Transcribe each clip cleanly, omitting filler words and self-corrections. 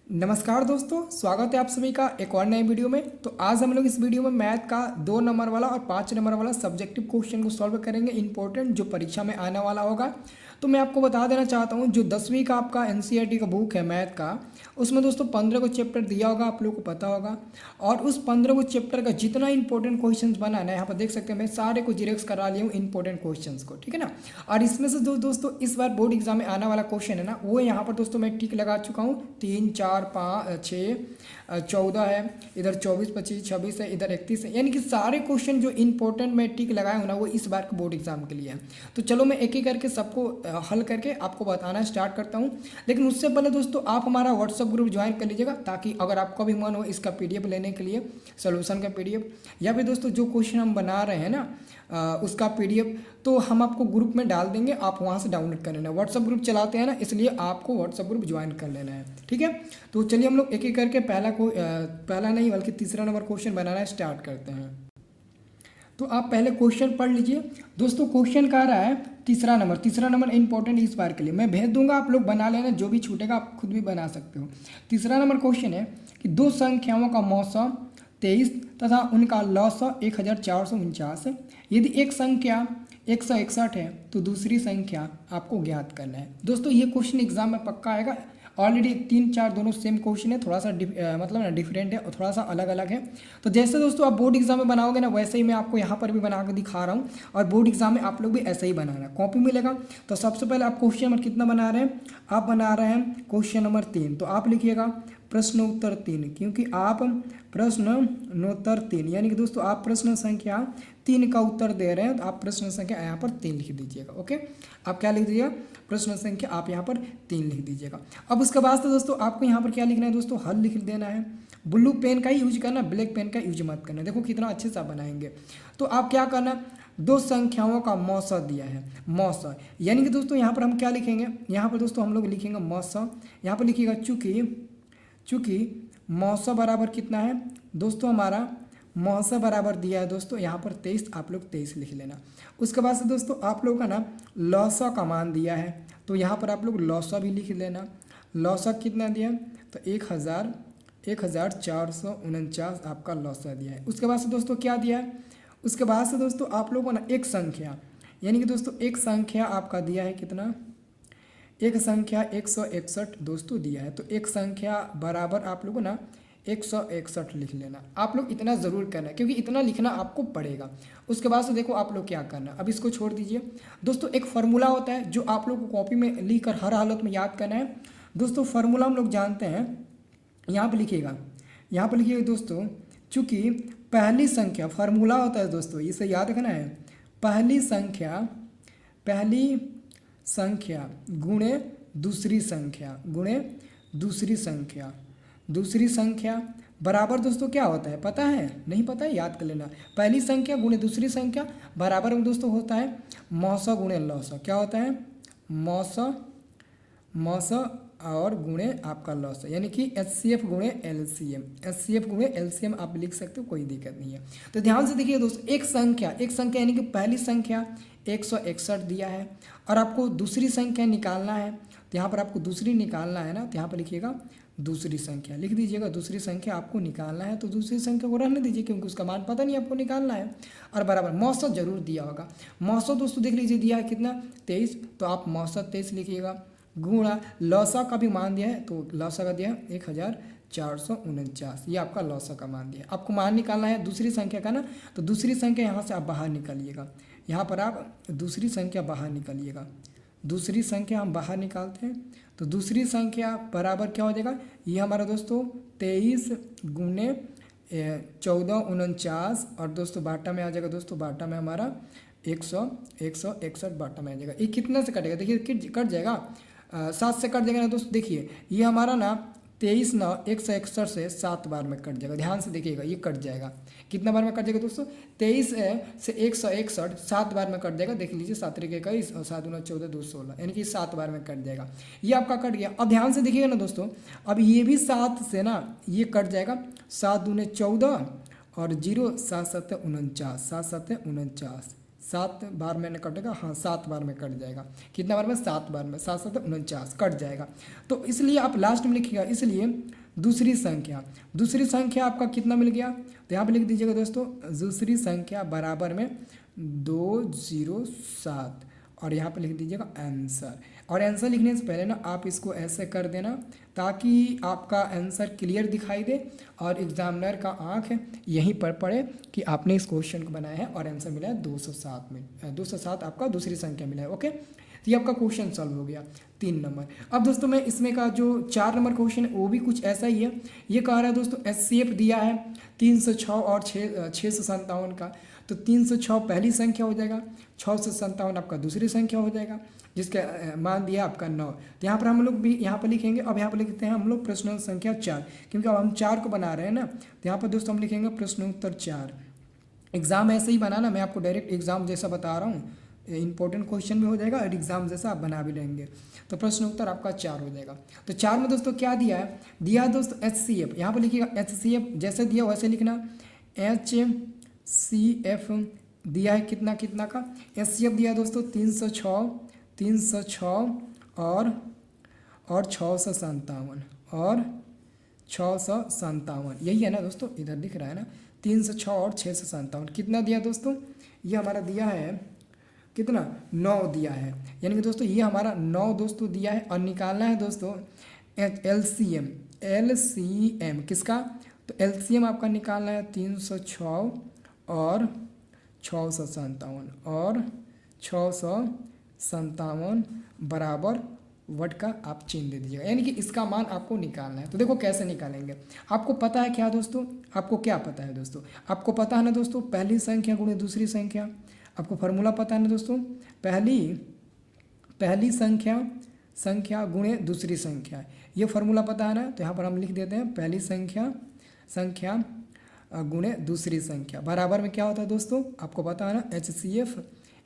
नमस्कार दोस्तों, स्वागत है आप सभी का एक और नए वीडियो में। तो आज हम लोग इस वीडियो में मैथ का 2 नंबर वाला और 5 नंबर वाला सब्जेक्टिव क्वेश्चन को सॉल्व करेंगे, इंपॉर्टेंट जो परीक्षा में आने वाला होगा। तो मैं आपको बता देना चाहता हूँ, जो 10वीं का आपका एनसीईआरटी का बुक है मैथ का, उसमें दोस्तों 15 को चैप्टर दिया होगा, आप लोगों को पता होगा। और उस 15 को चैप्टर का जितना इंपॉर्टेंट क्वेश्चन बना है, यहाँ पर देख सकते हैं मैं सारे को जीरोक्स करा लिया हूँ इंपॉर्टेंट क्वेश्चन को, ठीक है ना। और इसमें से दोस्तों इस बार बोर्ड एग्जाम में आने वाला क्वेश्चन है ना, वो यहाँ पर दोस्तों मैं टिक लगा चुका हूँ। 3 4 5 6 14 है, इधर 24 25 26 है, इधर 31 है, यानी कि सारे क्वेश्चन जो इंपॉर्टेंट मैं टिक लगाया हूँ ना, वो इस बार के बोर्ड एग्जाम के लिए है। तो चलो मैं एक एक करके सबको हल करके आपको बताना स्टार्ट करता हूँ। लेकिन उससे पहले दोस्तों आप हमारा व्हाट्सअप ग्रुप ज्वाइन कर लीजिएगा, ताकि अगर आपका भी मन हो इसका पीडीएफ लेने के लिए, सोल्यूशन का पीडीएफ, या फिर दोस्तों जो क्वेश्चन हम बना रहे हैं ना उसका पीडीएफ, तो हम आपको ग्रुप में डाल देंगे, आप वहाँ से डाउनलोड कर लेना। व्हाट्सअप ग्रुप चलाते हैं ना, इसलिए आपको व्हाट्सअप ग्रुप ज्वाइन कर लेना है, ठीक है। तो चलिए हम लोग एक एक करके पहला नहीं बल्कि तीसरा नंबर क्वेश्चन बनाना स्टार्ट करते हैं। तो आप पहले क्वेश्चन पढ़ लीजिए दोस्तों। क्वेश्चन कह रहा है तीसरा नंबर इंपॉर्टेंट इस बार के लिए मैं भेज दूंगा, आप लोग बना लेना, जो भी छूटेगा आप खुद भी बना सकते हो। तीसरा नंबर क्वेश्चन है कि दो संख्याओं का मौसम 23 तथा उनका लौसम 1449 है। यदि एक संख्या 161 है तो दूसरी संख्या आपको ज्ञात करना है। दोस्तों ये क्वेश्चन एग्जाम में पक्का आएगा। ऑलरेडी 3 4 दोनों सेम क्वेश्चन है, थोड़ा सा मतलब ना डिफरेंट है और थोड़ा सा अलग अलग है। तो जैसे दोस्तों आप बोर्ड एग्जाम में बनाओगे ना, वैसे ही मैं आपको यहाँ पर भी बना के दिखा रहा हूँ, और बोर्ड एग्जाम में आप लोग भी ऐसे ही बनाना, कॉपी मिलेगा। तो सबसे पहले आप क्वेश्चन नंबर कितना बना रहे हैं, आप बना रहे हैं क्वेश्चन नंबर 3। तो आप लिखिएगा प्रश्नोत्तर 3, क्योंकि आप प्रश्नोत्तर 3 यानी कि दोस्तों आप प्रश्न संख्या 3 का उत्तर दे रहे हैं, तो आप प्रश्न संख्या यहाँ पर 3 लिख दीजिएगा। ओके, आप क्या लिख दीजिएगा, प्रश्न संख्या आप यहाँ पर 3 लिख दीजिएगा। अब उसके बाद तो दोस्तों आपको यहाँ पर क्या लिखना है दोस्तों, हल लिख देना है। ब्लू पेन का ही यूज करना, ब्लैक पेन का यूज मत करना। देखो कितना अच्छे से आप बनाएंगे। तो आप क्या करना, दो संख्याओं का मौसा दिया है, मौसा यानी कि दोस्तों यहाँ पर हम क्या लिखेंगे, यहाँ पर दोस्तों हम लोग लिखेंगे मौसा। यहाँ पर लिखिएगा चूँकि मौसा बराबर कितना है दोस्तों, हमारा मौसा बराबर दिया है दोस्तों यहाँ पर 23, आप लोग 23 लिख लेना। उसके बाद से दोस्तों आप लोगों का ना लौसा का मान दिया है, तो यहाँ पर आप लोग लौसा भी लिख लेना। लौसा कितना दिया है, तो 1449 आपका लौसा दिया है। उसके बाद से दोस्तों क्या दिया है, उसके बाद से दोस्तों आप लोगों को ना एक संख्या, यानी कि दोस्तों एक संख्या आपका दिया है कितना, एक संख्या 161 दोस्तों दिया है। तो एक संख्या बराबर आप लोगों ना 161 लिख लेना। आप लोग इतना ज़रूर करना, क्योंकि इतना लिखना आपको पड़ेगा। उसके बाद से देखो आप लोग क्या करना, अब इसको छोड़ दीजिए दोस्तों। एक फार्मूला होता है जो आप लोग को कॉपी में लिख कर हर हालत में याद करना है दोस्तों। फार्मूला हम लोग जानते हैं, यहाँ पर लिखिएगा, यहाँ पर लिखिएगा दोस्तों, चूँकि पहली संख्या फार्मूला होता है दोस्तों, इसे याद रखना है। पहली संख्या गुणे दूसरी संख्या बराबर दोस्तों क्या होता है, पता है, नहीं पता है, याद कर लेना। पहली संख्या गुणे दूसरी संख्या बराबर में दोस्तों होता है मौसा गुणे लौसा। क्या होता है, मौसा और गुणे आपका लौसा, यानी कि HCF गुणे LCM आप लिख सकते हो, कोई दिक्कत नहीं है। तो ध्यान से देखिए दोस्तों, एक संख्या यानी कि पहली संख्या 161 दिया है, और आपको दूसरी संख्या निकालना है। तो यहाँ पर आपको दूसरी निकालना है ना, तो यहाँ पर लिखिएगा दूसरी संख्या, लिख दीजिएगा दूसरी संख्या आपको निकालना है। तो दूसरी संख्या को रहने दीजिए, क्योंकि उसका मान पता नहीं, आपको निकालना है। और बराबर मौसम जरूर दिया होगा, मौसम दोस्तों देख लीजिए दिया है कितना 23, तो आप मौसम 23 लिखिएगा। गुणा लौसा का भी मान दिया है, तो लौसा का दिया है 1449, ये आपका लौसा का मान दिया है। आपको मान निकालना है दूसरी संख्या का ना, तो दूसरी संख्या यहाँ से आप बाहर निकालिएगा। यहाँ पर आप दूसरी संख्या बाहर निकालिएगा। दूसरी संख्या हम बाहर निकालते हैं, तो दूसरी संख्या बराबर क्या हो जाएगा, ये हमारा दोस्तों 23 गुणे 1449, और दोस्तों बाटा में आ जाएगा दोस्तों, बाटा में हमारा 161 बाटा में आ जाएगा। ये कितने से कटेगा, देखिए कट जाएगा, 7 से कट जाएगा ना दोस्तों। देखिए ये हमारा ना 23 ना 161 से 7 बार में कट जाएगा। ध्यान से देखिएगा, ये कट जाएगा, कितना बार में कट जाएगा दोस्तों, 23 से 161 7 बार में कट जाएगा। देख लीजिए 7 3 21 और 7 9 14 2 16, यानी कि 7 बार में कट जाएगा। ये आपका कट गया। अब ध्यान से देखिएगा ना दोस्तों, अब ये भी 7 से ना ये कट जाएगा, 7 दूने 14 और 0 7 7 49, 7 7 49, 7 बार में न कटेगा, हाँ 7 बार में कट जाएगा। कितना बार में? 7 बार में, 7 7 49 कट जाएगा। तो इसलिए आप लास्ट में लिखिएगा, इसलिए दूसरी संख्या आपका कितना मिल गया? तो यहाँ पे लिख दीजिएगा दोस्तों, दूसरी संख्या बराबर में 207 और यहाँ पे लिख दीजिएगा आंसर। और आंसर लिखने से पहले ना आप इसको ऐसे कर देना ताकि आपका आंसर क्लियर दिखाई दे और एग्जामिनर का आंख यहीं पर पड़े कि आपने इस क्वेश्चन को बनाया है और आंसर मिला है 207 में। 207 आपका दूसरी संख्या मिला है। ओके, तो ये आपका क्वेश्चन सॉल्व हो गया 3 नंबर। अब दोस्तों मैं इसमें का जो 4 नंबर क्वेश्चन है वो भी कुछ ऐसा ही है। ये कह रहा है दोस्तों HCF दिया है 306 और 657 का। तो 306 पहली संख्या हो जाएगा, 657 आपका दूसरी संख्या हो जाएगा, जिसका मान दिया आपका 9। तो यहाँ पर हम लोग भी यहाँ पर लिखेंगे। अब यहाँ पर लिखते हैं हम लोग प्रश्न संख्या 4, क्योंकि अब हम 4 को बना रहे हैं ना। तो यहाँ पर दोस्तों हम लिखेंगे प्रश्नोत्तर 4। एग्जाम ऐसे ही बनाना, मैं आपको डायरेक्ट एग्जाम जैसा बता रहा हूँ, इंपॉर्टेंट क्वेश्चन भी हो जाएगा और एग्जाम जैसा आप बना भी लेंगे। तो प्रश्न उत्तर आपका 4 हो जाएगा। तो 4 में दोस्तों क्या दिया है? दिया है दोस्तों HCF। यहाँ पर लिखिएगा HCF, जैसे दिया वैसे लिखना। HCF दिया है कितना कितना का? HCF दिया है दोस्तों 306 और 657 और 657, यही है ना दोस्तों, इधर दिख रहा है ना 306 और 657। कितना दिया दोस्तों? ये हमारा दिया है कितना? 9 दिया है। यानी कि दोस्तों ये हमारा 9 दोस्तों दिया है और निकालना है दोस्तों LCM किसका? तो LCM आपका निकालना है 306 और 657 और 657 बराबर वट का आप चिन्ह दे दीजिएगा, यानी कि इसका मान आपको निकालना है। तो देखो कैसे निकालेंगे। आपको पता है क्या दोस्तों? आपको क्या पता है दोस्तों? आपको पता है ना दोस्तों, पहली संख्या गुणे दूसरी संख्या। आपको फार्मूला पता है ना दोस्तों, पहली संख्या गुणे दूसरी संख्या, ये फार्मूला पता है ना। तो यहाँ पर हम लिख देते हैं पहली संख्या गुणे दूसरी संख्या बराबर में क्या होता है दोस्तों? आपको पता है ना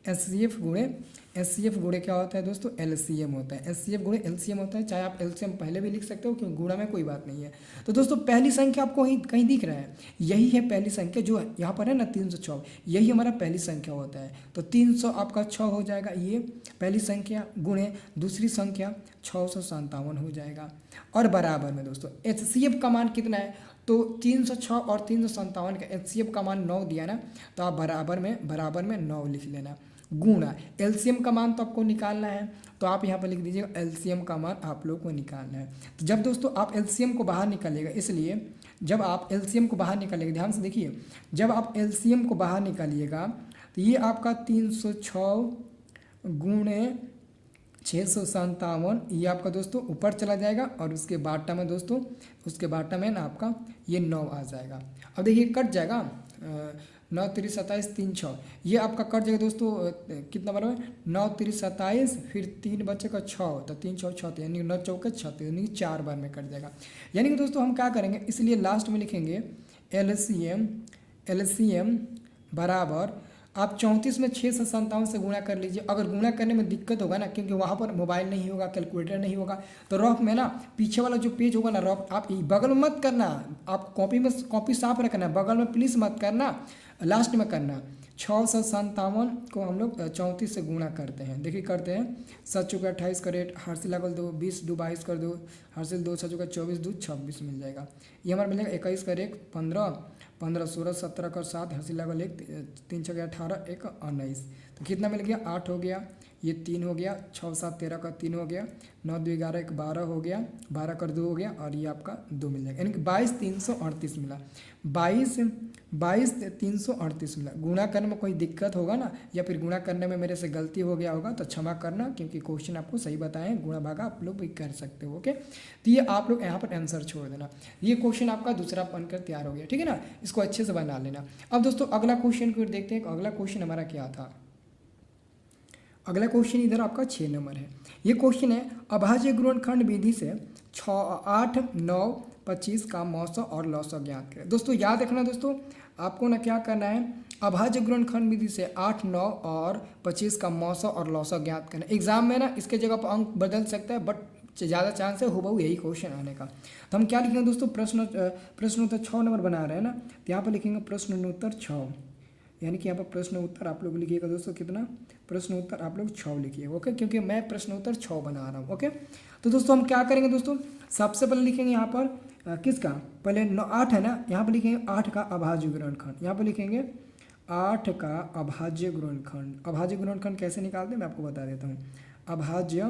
HCF गुणे क्या होता है दोस्तों? LCM होता है। HCF गुणे LCM होता है। चाहे आप LCM पहले भी लिख सकते हो, क्योंकि गुणा में कोई बात नहीं है। तो दोस्तों पहली संख्या आपको कहीं दिख रहा है, यही है पहली संख्या जो यहाँ पर है ना 306, यही हमारा पहली संख्या होता है। तो 300 आपका 6 हो जाएगा, ये पहली संख्या गुणे दूसरी संख्या 657 हो जाएगा। और बराबर में दोस्तों HCF का मान कितना है? तो 306 और 357 का HCF का मान 9 दिया ना, तो आप बराबर में 9 लिख लेना। गुणा LCM का मान तो आपको निकालना है, तो आप यहाँ पर लिख दीजिएगा LCM का मान आप लोग को निकालना है। तो जब दोस्तों आप LCM को बाहर निकालिएगा, इसलिए जब आप LCM को बाहर निकालिएगा, ध्यान से देखिए, जब आप LCM को बाहर निकालिएगा तो ये आपका 306 गुणे 657, ये आपका दोस्तों ऊपर चला जाएगा और उसके बाटा में दोस्तों, उसके बाटा में ना आपका ये 9 आ जाएगा। अब देखिए कट जाएगा, 9 3 27 3 6, ये आपका कट जाएगा दोस्तों कितना बार में? 9 3 27, फिर 3 बचेगा 6, तो 3 6 6, यानी 9 चौके 36, यानी 4 बार में कट जाएगा। यानी कि दोस्तों हम क्या करेंगे, इसलिए लास्ट में लिखेंगे LCM बराबर, आप 34 में 657 से गुणा कर लीजिए। अगर गुणा करने में दिक्कत होगा ना, क्योंकि वहाँ पर मोबाइल नहीं होगा, कैलकुलेटर नहीं होगा, तो रफ में ना पीछे वाला जो पेज होगा ना रफ, आप बगल में मत करना, आप कॉपी साफ रखना, बगल में प्लीज़ मत करना, लास्ट में करना। 657 को हम लोग 34 से गुणा करते हैं। देखिए करते हैं, 7 चौके 28 का रेट, हार्सिल लागल 2, 20 2 22 कर दो, हार्सिल 2 7 चौके 24 2 26 मिल जाएगा। ये हमारा मिलेगा 21 का रेट 15 15 16 17 का 7, हार्सिल लागल 1 3 6 18 1 19, तो कितना मिल गया? 8 हो गया, ये 3 हो गया, 6 7 13 का 3 हो गया, 9 2 11 1 12 हो गया, 12 कर 2 हो गया, और ये आपका 2 मिल जाएगा, यानी कि 22 338 मिला। 22 338 मिला। गुणा करने में कोई दिक्कत होगा ना, या फिर गुणा करने में मेरे से गलती हो गया होगा तो क्षमा करना, क्योंकि क्वेश्चन आपको सही बताएं, गुणा भागा आप लोग भी कर सकते हो। ओके, तो ये आप लोग यहाँ पर आंसर छोड़ देना। ये क्वेश्चन आपका दूसरा बनकर तैयार हो गया, ठीक है ना, इसको अच्छे से बना लेना। अब दोस्तों अगला क्वेश्चन को देखते हैं। अगला क्वेश्चन हमारा क्या था? अगला क्वेश्चन इधर आपका 6 नंबर है। ये क्वेश्चन है, अभाज्य गुणनखंड विधि से 8 9 25 का मौसा और लौसा ज्ञात करें। दोस्तों याद रखना दोस्तों, आपको ना क्या करना है, अभाज्य गुणनखंड विधि से 8 9 और 25 का मौसा और लौसा ज्ञात करना। एग्जाम में ना इसके जगह पर अंक बदल सकता है, बट ज़्यादा चांस है हूबहू यही क्वेश्चन आने का। तो हम क्या लिखेंगे दोस्तों, प्रश्नोत्तर 6 नंबर बना रहे हैं ना, तो यहाँ पर लिखेंगे प्रश्नोत्तर 6। यानी कि यहाँ पर प्रश्न उत्तर आप लोग लिखिएगा दोस्तों कितना, प्रश्न उत्तर आप लोग 6 लिखिएगा। ओके, क्योंकि मैं प्रश्न उत्तर 6 बना रहा हूँ। ओके, तो दोस्तों हम क्या करेंगे दोस्तों, सबसे पहले लिखेंगे यहाँ पर किसका, पहले 8 है ना, यहाँ पर लिखेंगे 8 का अभाज्य गुणनखंड। यहाँ पर लिखेंगे 8 का अभाज्य गुणनखंड। अभाज्य गुणनखंड कैसे निकालते हैं मैं आपको बता देता हूँ। अभाज्य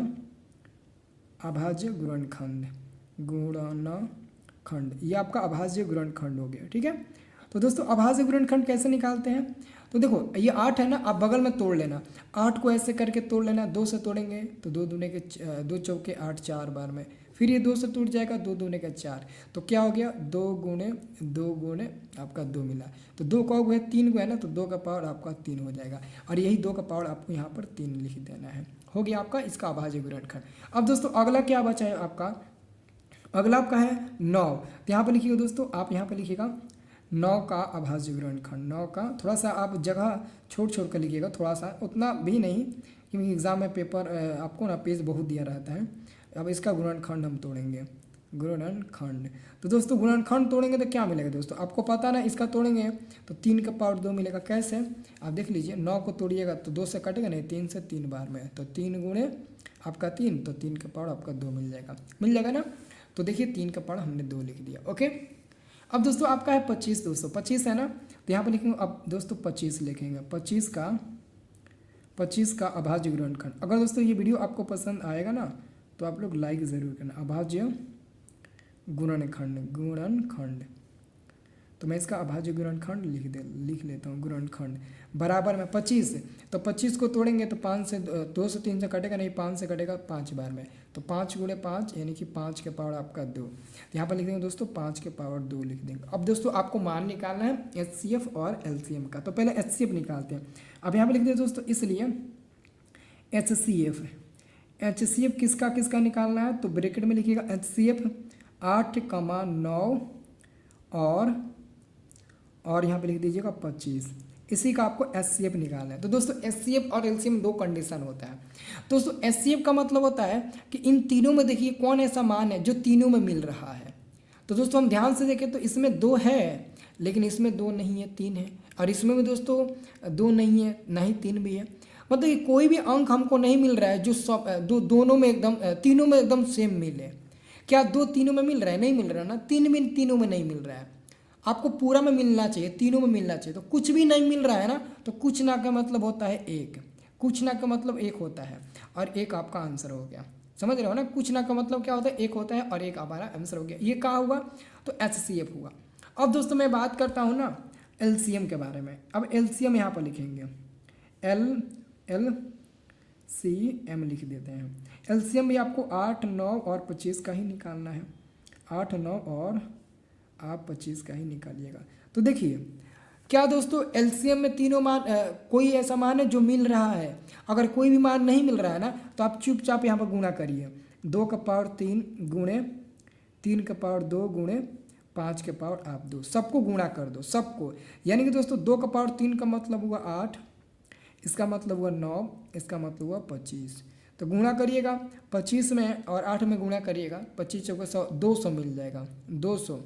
गुणनखंड ये आपका अभाज्य गुणनखंड हो गया। ठीक है, तो दोस्तों अभाज्य गुणनखंड कैसे निकालते हैं, तो देखो ये 8 है ना, आप बगल में तोड़ लेना, 8 को ऐसे करके तोड़ लेना, 2 से तोड़ेंगे तो 2 दूने के 2 चौके 8 4 बार में, फिर ये 2 से टूट जाएगा, 2 दूने का 4, तो क्या हो गया 2 गुणे आपका 2 मिला, तो 2 का है 3 को है ना, तो 2 का पावर आपका 3 हो जाएगा, और यही 2 का पावर आपको यहाँ पर 3 लिख देना है। हो गया आपका इसका अभाज्य गुणनखंड। अब दोस्तों अगला क्या बचा है आपका, अगला आपका है 9। तो यहाँ पर लिखिएगा दोस्तों, आप यहाँ पर लिखिएगा 9 का अभाज्य गुणनखंड। 9 का थोड़ा सा आप जगह छोड़ कर लिखिएगा, थोड़ा सा, उतना भी नहीं, क्योंकि एग्ज़ाम में पेपर आपको ना पेज बहुत दिया रहता है। अब इसका गुणनखंड हम तोड़ेंगे, गुणनखंड। तो दोस्तों गुणनखंड तोड़ेंगे तो क्या मिलेगा दोस्तों, आपको पता ना, इसका तोड़ेंगे तो 3 का पावर 2 मिलेगा। कैसे, आप देख लीजिए, 9 को तोड़िएगा तो 2 से कटेगा नहीं, 3 से 3 बार में, तो 3 गुणे आपका 3, तो 3 का पावर आपका 2 मिल जाएगा ना। तो देखिए 3 का पावर हमने 2 लिख दिया। ओके, अब दोस्तों आपका है 25। दोस्तों 25 है ना, तो यहाँ पर लिखेंगे, अब दोस्तों 25 लिखेंगे, 25 का अभाज्य गुणनखंड। अगर दोस्तों ये वीडियो आपको पसंद आएगा ना तो आप लोग लाइक ज़रूर करना। अभाज्य गुणनखंड, तो मैं इसका अभाज्य गुणनखंड लिख लेता हूँ। गुणनखंड बराबर में 25, तो 25 को तोड़ेंगे तो 5 से 2 से 3 से कटेगा नहीं, 5 से कटेगा 5 बार में, तो 5 गुणे 5 यानी कि 5 के पावर आपका 2। तो यहाँ पर लिख देंगे दोस्तों 5 के पावर 2 लिख देंगे। अब दोस्तों आपको मान निकालना है HCF और LCM का, तो पहले HCF निकालते हैं। अब यहाँ पर लिख देंगे दोस्तों, इसलिए HCF किसका निकालना है, तो ब्रैकेट में लिखिएगा HCF 8,9 और यहाँ पे लिख दीजिएगा 25, इसी का आपको HCF निकालना है। तो दोस्तों HCF और LCM 2 कंडीशन होता है। दोस्तों HCF का मतलब होता है कि इन तीनों में देखिए कौन ऐसा मान है जो तीनों में मिल रहा है। तो दोस्तों हम ध्यान से देखें तो इसमें 2 है, लेकिन इसमें 2 नहीं है, 3 है, और इसमें भी दोस्तों 2 नहीं है, ना ही 3 भी है। मतलब कि कोई भी अंक हमको नहीं मिल रहा है जो सब दोनों में एकदम, तीनों में एकदम सेम मिले। क्या 2 तीनों में मिल रहा है, नहीं मिल रहा है ना, 3 में तीनों में नहीं मिल रहा है, आपको पूरा में मिलना चाहिए, तीनों में मिलना चाहिए। तो कुछ भी नहीं मिल रहा है ना, तो कुछ ना का मतलब होता है 1, कुछ ना का मतलब 1 होता है, और 1 आपका आंसर हो गया। समझ रहे हो ना, कुछ ना का मतलब क्या होता है, 1 होता है, और 1 हमारा आंसर हो गया। ये कहाँ हुआ, तो HCF हुआ। अब दोस्तों मैं बात करता हूँ ना LCM के बारे में। अब LCM यहाँ पर लिखेंगे, LCM लिख देते हैं। LCM भी आपको 8, 9 और 25 का ही निकालना है। 8, 9 और आप 25 का ही निकालिएगा। तो देखिए क्या दोस्तों LCM में तीनों मान, कोई ऐसा मान है जो मिल रहा है। अगर कोई भी मान नहीं मिल रहा है ना, तो आप चुपचाप यहाँ पर गुणा करिए, 2 का पावर 3 गुणे 3 का पावर 2 गुणे 5 के पावर आप 2, सबको गुणा कर दो सबको। यानी कि दोस्तों 2 का पावर 3 का मतलब हुआ 8, इसका मतलब हुआ 9, इसका मतलब हुआ 25। तो गुणा करिएगा 25 में और 8 में गुणा करिएगा, 25 चौके 100, 200 मिल जाएगा, 200,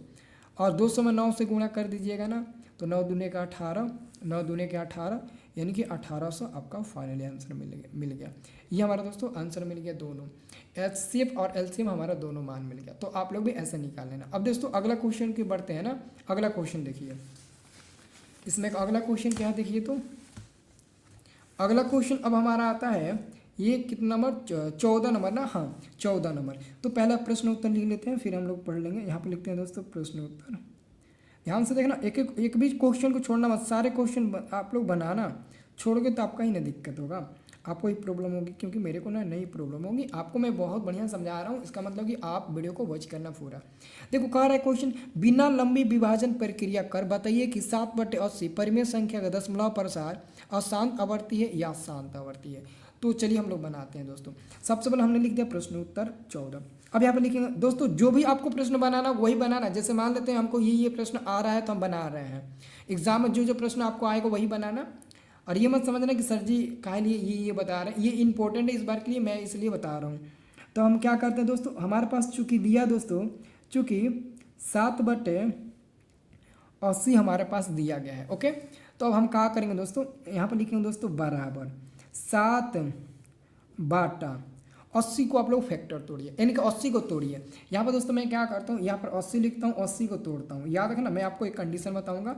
और 200 में 9 से गुणा कर दीजिएगा ना, तो 9 दूने का 18, 9 दूने के 18, यानी कि 1800 आपका फाइनली आंसर मिल गया। ये हमारा दोस्तों आंसर मिल गया दोनों, HCF और LCM हमारा दोनों मान मिल गया। तो आप लोग भी ऐसा निकाल लेना। अब दोस्तों अगला क्वेश्चन की बढ़ते हैं ना। अगला क्वेश्चन देखिए, इसमें अगला क्वेश्चन क्या है देखिए, तो अगला क्वेश्चन अब हमारा आता है, ये कितना नंबर, 14 नंबर ना, हाँ 14 नंबर। तो पहला प्रश्न उत्तर लिख लेते हैं, फिर हम लोग पढ़ लेंगे। यहाँ पे लिखते हैं दोस्तों प्रश्न उत्तर, ध्यान से देखना, एक भी क्वेश्चन को छोड़ना मत, सारे क्वेश्चन आप लोग बनाना, छोड़ोगे तो आपका ही ना दिक्कत होगा, आपको ही प्रॉब्लम होगी, क्योंकि मेरे को ना नई प्रॉब्लम होगी। आपको मैं बहुत बढ़िया समझा रहा हूँ, इसका मतलब कि आप वीडियो को वॉच करना पूरा। देखो कह रहा है क्वेश्चन, बिना लंबी विभाजन प्रक्रिया कर बताइए कि 7/80 परिमेय संख्या का दशमलव प्रसार अशांत आवर्ती है या शांत आवर्ती है। तो चलिए हम लोग बनाते हैं दोस्तों। सबसे पहले हमने लिख दिया प्रश्न उत्तर 14। अब यहाँ पर लिखेंगे दोस्तों, जो भी आपको प्रश्न बनाना वही बनाना। जैसे मान लेते हैं हमको ये प्रश्न आ रहा है तो हम बना रहे हैं, एग्जाम में जो प्रश्न आपको आएगा वही बनाना। और ये मत समझना कि सर जी काहे लिए ये बता रहे हैं, ये इंपॉर्टेंट है इस बार के लिए, मैं इसलिए बता रहा हूँ। तो हम क्या करते हैं दोस्तों, हमारे पास चूँकि दिया दोस्तों, चूँकि 7/80 हमारे पास दिया गया है। ओके, तो तो अब हम क्या करेंगे दोस्तों, यहाँ पर लिखेंगे दोस्तों बराबर 7/80 को आप लोग फैक्टर तोड़िए, यानी कि 80 को तोड़िए। यहाँ पर दोस्तों मैं क्या करता हूँ, यहाँ पर 80 लिखता हूँ, 80 को तोड़ता हूँ। याद रखना, मैं आपको एक कंडीशन बताऊँगा।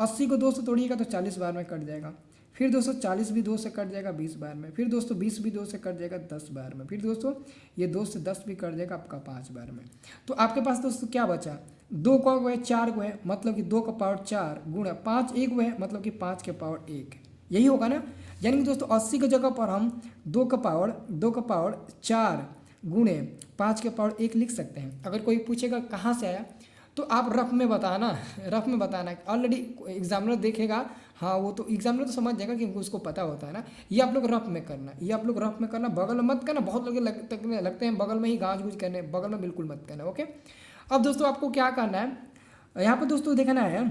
80 को 2 से तोड़िएगा तो 40 बार में कट जाएगा। फिर दोस्तों 40 भी 2 से कट जाएगा 20 बार में। फिर दोस्तों 20 भी 2 से कट जाएगा 10 बार में। फिर दोस्तों ये 2 से 10 भी कट जाएगा आपका 5 बार में। तो आपके पास दोस्तों क्या बचा, 2 का है 4 को है, मतलब कि 2 का पावर 4 गुणा 5 1 है, मतलब कि 5 के पावर 1, यही होगा ना। यानी कि दोस्तों 80 की जगह पर हम 2 का पावर 4 गुणे 5 के पावर 1 लिख सकते हैं। अगर कोई पूछेगा कहाँ से आया, तो आप रफ में बताना, ऑलरेडी एग्जामिनर देखेगा, हाँ वो तो एग्जामिनर तो समझ जाएगा क्योंकि उसको पता होता है ना। ये आप लोग रफ में करना, बगल में मत करना। बहुत लोग लगते हैं बगल में ही गाँच गूँच करने, बगल में बिल्कुल मत करना। ओके, अब दोस्तों आपको क्या करना है, यहाँ पर दोस्तों देखना है,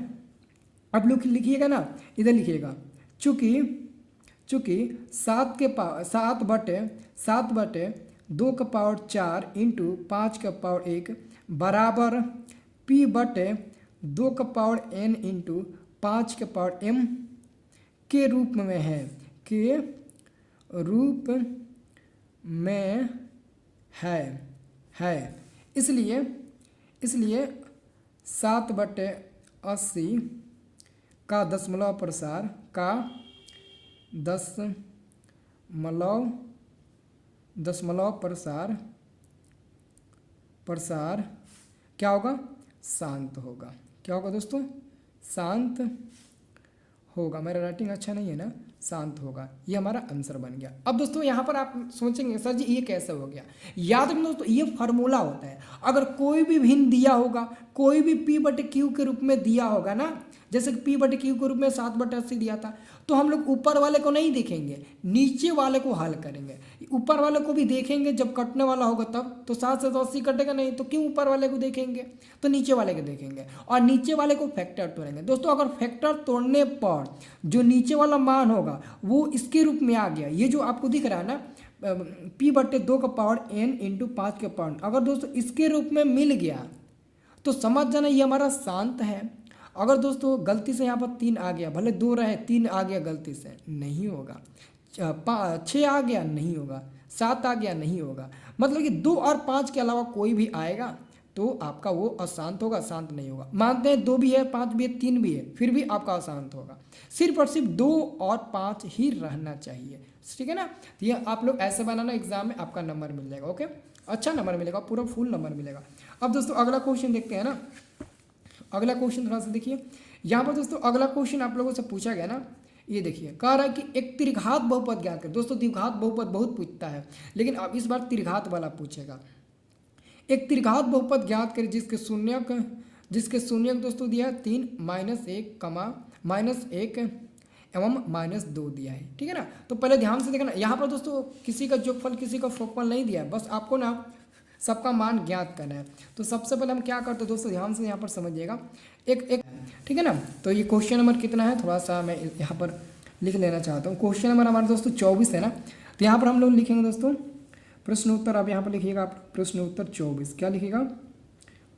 अब लोग लिखिएगा ना, इधर लिखिएगा चूँकि 7/2 का पावर 4 इंटू 5 का पावर 1 बराबर P/2 का पावर n इंटू 5 के पावर m के रूप में है, इसलिए 7/80 का दशमलव प्रसार क्या होगा, शांत होगा। क्या होगा दोस्तों, शांत होगा। मेरा राइटिंग अच्छा नहीं है ना, शांत होगा। ये हमारा आंसर बन गया। अब दोस्तों यहाँ पर आप सोचेंगे सर जी ये कैसे हो गया। याद रखना दोस्तों, ये फार्मूला होता है। अगर कोई भी भिन्न दिया होगा, कोई भी P/Q के रूप में दिया होगा ना, जैसे कि P/Q के रूप में 7/80 दिया था, तो हम लोग ऊपर वाले को नहीं देखेंगे, नीचे वाले को हल करेंगे। ऊपर वाले को भी देखेंगे जब कटने वाला होगा तब, तो 7 से तो 80 कटेगा नहीं, तो क्यों ऊपर वाले को देखेंगे, तो नीचे वाले को देखेंगे और नीचे वाले को फैक्टर तोड़ेंगे। दोस्तों अगर फैक्टर तोड़ने पर जो नीचे वाला मान होगा वो इसके रूप में आ गया, ये जो आपको दिख रहा है ना P/2 का पावर n इंटू 5 के पावर, अगर दोस्तों इसके रूप में मिल गया तो समझ जाना ये हमारा शांत है। अगर दोस्तों गलती से यहाँ पर 3 आ गया, भले 2 रहे 3 आ गया गलती से, नहीं होगा। 6 आ गया नहीं होगा, 7 आ गया नहीं होगा, मतलब कि 2 और 5 के अलावा कोई भी आएगा तो आपका वो अशांत होगा, शांत नहीं होगा। मानते हैं 2 भी है, 5 भी है, 3 भी है, फिर भी आपका अशांत होगा। सिर्फ और सिर्फ 2 और 5 ही रहना चाहिए, ठीक है ना। तो ये आप लोग ऐसे बनाना, एग्जाम में आपका नंबर मिल जाएगा। ओके, अच्छा नंबर मिलेगा, पूरा फुल नंबर मिलेगा। अब दोस्तों अगला क्वेश्चन देखते हैं ना। अगला क्वेश्चन थोड़ा सा देखिए, यहाँ पर दोस्तों अगला क्वेश्चन आप लोगों से पूछा गया ना, ये देखिए कह रहा है कि एक त्रिघात बहुपद ज्ञात करें। दोस्तों द्विघात बहुपद बहुत पूछता है, लेकिन अब इस बार त्रिघात वाला पूछेगा। एक त्रिघात बहुपद ज्ञात करें जिसके शून्यक दोस्तों दिया है 3 -1 एवं -2 दिया है, ठीक है ना। तो पहले ध्यान से देखना, यहाँ पर दोस्तों किसी का योगफल किसी का फोगफल नहीं दिया है, बस आपको ना सबका मान ज्ञात करना है। तो सबसे पहले हम क्या करते हैं दोस्तों, ध्यान से यहाँ पर समझिएगा, एक ठीक है ना। तो ये क्वेश्चन नंबर कितना है, थोड़ा सा मैं यहाँ पर लिख लेना चाहता हूँ। क्वेश्चन नंबर हमारे दोस्तों 24 है ना। तो यहाँ पर हम लोग लिखेंगे दोस्तों प्रश्न उत्तर। अब यहाँ पर लिखिएगा आप प्रश्न उत्तर 24, क्या लिखिएगा,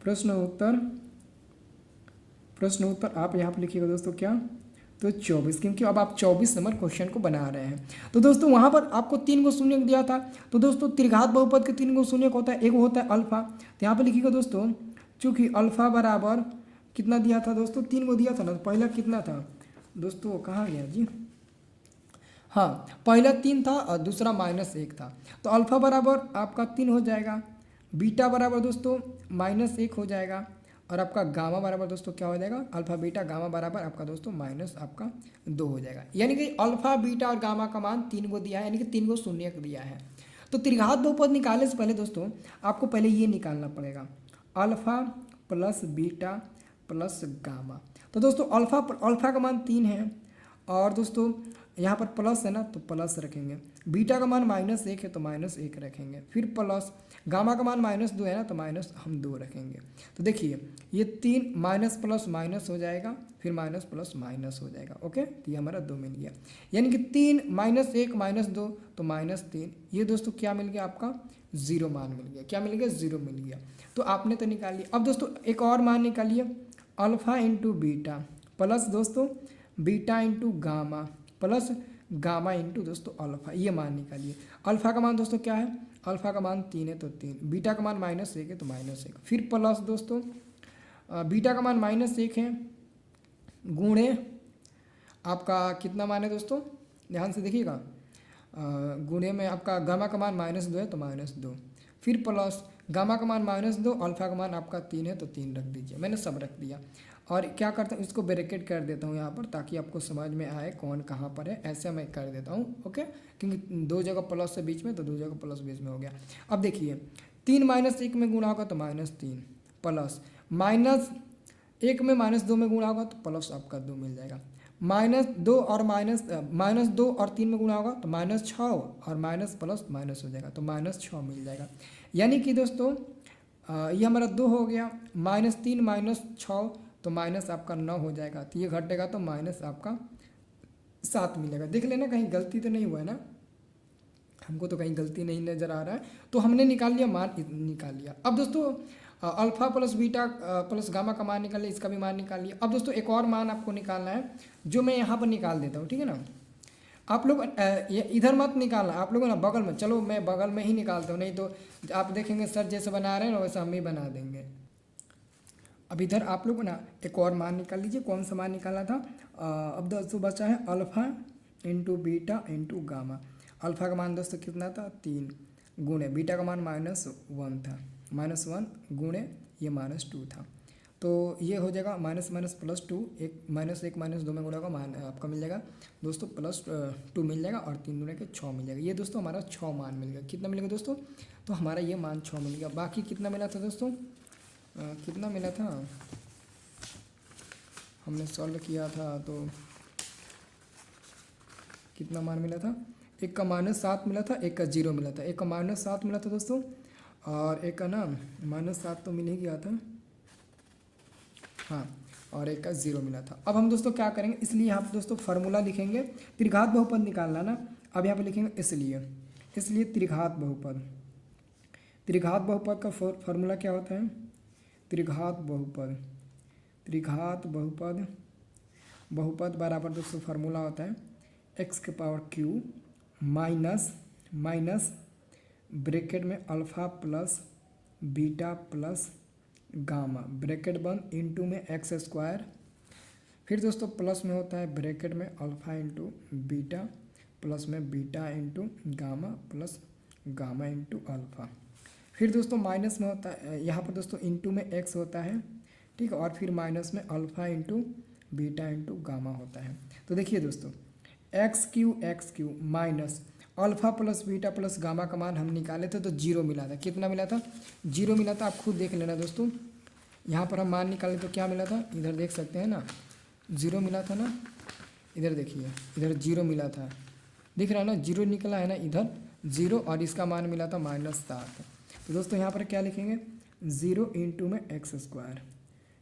प्रश्न उत्तर आप यहाँ पर लिखिएगा दोस्तों क्या, तो 24, क्योंकि अब आप 24 नंबर क्वेश्चन को बना रहे हैं। तो दोस्तों वहाँ पर आपको 3 गो शून्य दिया था। तो दोस्तों त्रिघात बहुपद के 3 गो शून्य होता है, एक होता है अल्फा। तो यहाँ पर लिखिएगा दोस्तों, चूँकि अल्फा बराबर कितना दिया था दोस्तों, 3 गो दिया था ना। पहला कितना था दोस्तों, कहाँ गया जी, हाँ पहला 3 था और दूसरा -1 था। तो अल्फा बराबर आपका 3 हो जाएगा, बीटा बराबर दोस्तों -1 हो जाएगा, और आपका गामा बराबर दोस्तों क्या हो जाएगा, अल्फा बीटा गामा बराबर आपका दोस्तों -2 हो जाएगा। यानी कि अल्फा बीटा और गामा का मान 3 गो दिया है, यानी कि 3 गो शून्य दिया है। तो त्रिघात बहुपद निकालने से पहले दोस्तों आपको पहले ये निकालना पड़ेगा, alpha plus beta plus gamma. तो दोस्तों अल्फा का मान 3 है, और दोस्तों यहाँ पर प्लस है ना तो प्लस रखेंगे, बीटा का मान -1 है तो -1 रखेंगे, फिर प्लस गामा का मान -2 है ना तो माइनस हम 2 रखेंगे। तो देखिए ये 3 माइनस प्लस माइनस हो जाएगा, फिर माइनस प्लस माइनस हो जाएगा। ओके, तो ये हमारा 2 मिल गया, यानी कि 3 -1 -2 तो -3। ये दोस्तों क्या मिल गया, आपका 0 मान मिल गया। क्या मिल गया, 0 मिल गया। तो आपने तो निकाल लिया। अब दोस्तों एक और मान निकालिए, अल्फा इंटू बीटा प्लस दोस्तों beta into gamma plus gamma into दोस्तों अल्फा, ये मान निकालिए। अल्फा का मान दोस्तों क्या है, अल्फा का मान 3 है तो 3, बीटा का मान -1 है तो -1, फिर प्लस दोस्तों बीटा का मान -1 है गुणे आपका कितना मान है दोस्तों, ध्यान से देखिएगा, गुणे में आपका गामा का मान -2 है तो -2, फिर प्लस गामा का मान -2, अल्फा का मान आपका 3 है तो 3 रख दीजिए, मैंने सब रख दिया। और क्या करता हूँ, इसको ब्रैकेट कर देता हूँ यहाँ पर ताकि आपको समझ में आए कौन कहाँ पर है, ऐसे मैं कर देता हूँ। ओके, क्योंकि 2 जगह प्लस से बीच में तो 2 जगह प्लस बीच में हो गया। अब देखिए 3 -1 में गुणा होगा तो -3 प्लस -1 में -2 में गुणा होगा तो प्लस आपका 2 मिल जाएगा, -2 और -2 और 3 में गुणा होगा तो -6 और माइनस प्लस माइनस हो जाएगा तो -6 मिल जाएगा। यानी कि दोस्तों ये हमारा 2 हो गया, -3 -6 तो माइनस आपका 9 हो जाएगा, तो ये घटेगा तो माइनस आपका 7 मिलेगा। देख लेना कहीं गलती तो नहीं हुआ है ना, हमको तो कहीं गलती नहीं नज़र आ रहा है, तो हमने निकाल लिया, मान निकाल लिया। अब दोस्तों alpha plus beta plus gamma का मान निकाल लिया, इसका भी मान निकाल लिया। अब दोस्तों एक और मान आपको निकालना है जो मैं यहाँ पर निकाल देता हूँ, ठीक है ना। आप लोग इधर मत निकालना, आप लोग ना बगल में, चलो मैं बगल में ही निकालता हूँ, नहीं तो आप देखेंगे सर जैसे बना रहे हैं ना वैसा हम ही बना देंगे। अब इधर आप लोग ना एक और मान निकाल लीजिए, कौन सा मान निकाला था, अब दोस्तों बचा है alpha into beta into gamma. Alpha का मान दोस्तों कितना था 3 गुणे बीटा का मान -1 था, -1 गुणे ये -2 था, तो ये हो जाएगा माइनस माइनस प्लस 2, एक -2 में गुणा होगा मान आपका मिल जाएगा दोस्तों +2 मिल जाएगा और 3 गुणे के 6 मिल जाएगा। ये दोस्तों हमारा 6 मान मिल गया। कितना मिलेगा दोस्तों, तो हमारा ये मान 6 मिल गया। बाकी कितना मिला था दोस्तों, कितना मिला था, हमने सॉल्व किया था तो कितना मान मिला था, एक का -7 मिला था, एक का 0 मिला था, एक का -7 मिला था दोस्तों और एक का ना -7 तो मिल ही गया था, हाँ, और एक का 0 मिला था। अब हम दोस्तों क्या करेंगे, इसलिए यहाँ पर दोस्तों फार्मूला लिखेंगे, त्रिघात बहुपद निकालना ना। अब यहाँ पे लिखेंगे इसलिए त्रिघात बहुपद का फार्मूला क्या होता है, त्रिघात बहुपद बराबर दोस्तों फार्मूला होता है x⁻³ माइनस ब्रैकेट में alpha plus beta plus gamma bracket बंद इंटू में x², फिर दोस्तों प्लस में होता है ब्रैकेट में अल्फ़ा इंटू बीटा प्लस में beta into gamma plus gamma into alpha, फिर दोस्तों माइनस में होता है यहाँ पर दोस्तों इंटू में x होता है, ठीक है, और फिर माइनस में alpha into beta into gamma होता है। तो देखिए दोस्तों x³ minus alpha plus beta plus gamma का मान हम निकाले थे तो 0 मिला था। कितना मिला था, 0 मिला था, आप खुद देख लेना दोस्तों। यहाँ पर हम मान निकाले तो क्या मिला था, इधर देख सकते हैं ना 0 मिला था ना, इधर देखिए इधर 0 मिला था, दिख रहा है ना 0 निकला है ना इधर 0, और इसका मान मिला था -7। तो दोस्तों यहाँ पर क्या लिखेंगे 0 इंटू में x²,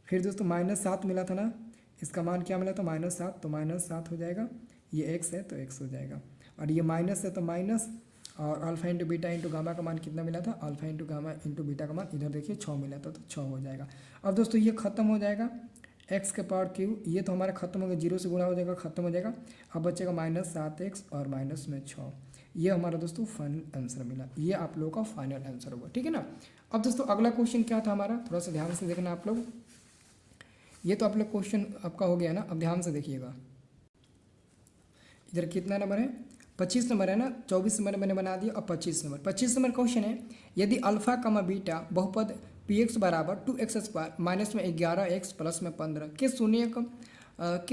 फिर दोस्तों -7 मिला था ना, इसका मान क्या मिला था -7, तो -7 हो जाएगा, ये x है तो x हो जाएगा, और ये माइनस है तो माइनस, और alpha into beta into gamma का मान कितना मिला था, alpha into gamma into beta का मान इधर देखिए 6 मिला था तो 6 हो जाएगा। अब दोस्तों ये खत्म हो जाएगा x⁻³ ये तो हमारा खत्म हो गया, 0 से गुणा हो जाएगा, खत्म हो जाएगा। अब बचेगा -7x और माइनस में 6, ये हमारा दोस्तों फाइनल आंसर मिला। ये आप लोगों का फाइनल आंसर होगा, ठीक है ना। अब दोस्तों अगला क्वेश्चन क्या था हमारा, थोड़ा सा ध्यान से देखना आप लोग। ये तो आप लोग क्वेश्चन आपका हो गया ना, अब ध्यान से देखिएगा। इधर कितना नंबर है, 25 नंबर है ना, 24 नंबर मैंने बना दिया। अब 25 नंबर क्वेश्चन है, यदि अल्फ़ा कमा बीटा बहुपद px बराबर 2x² माइनस में 11x प्लस में 15 के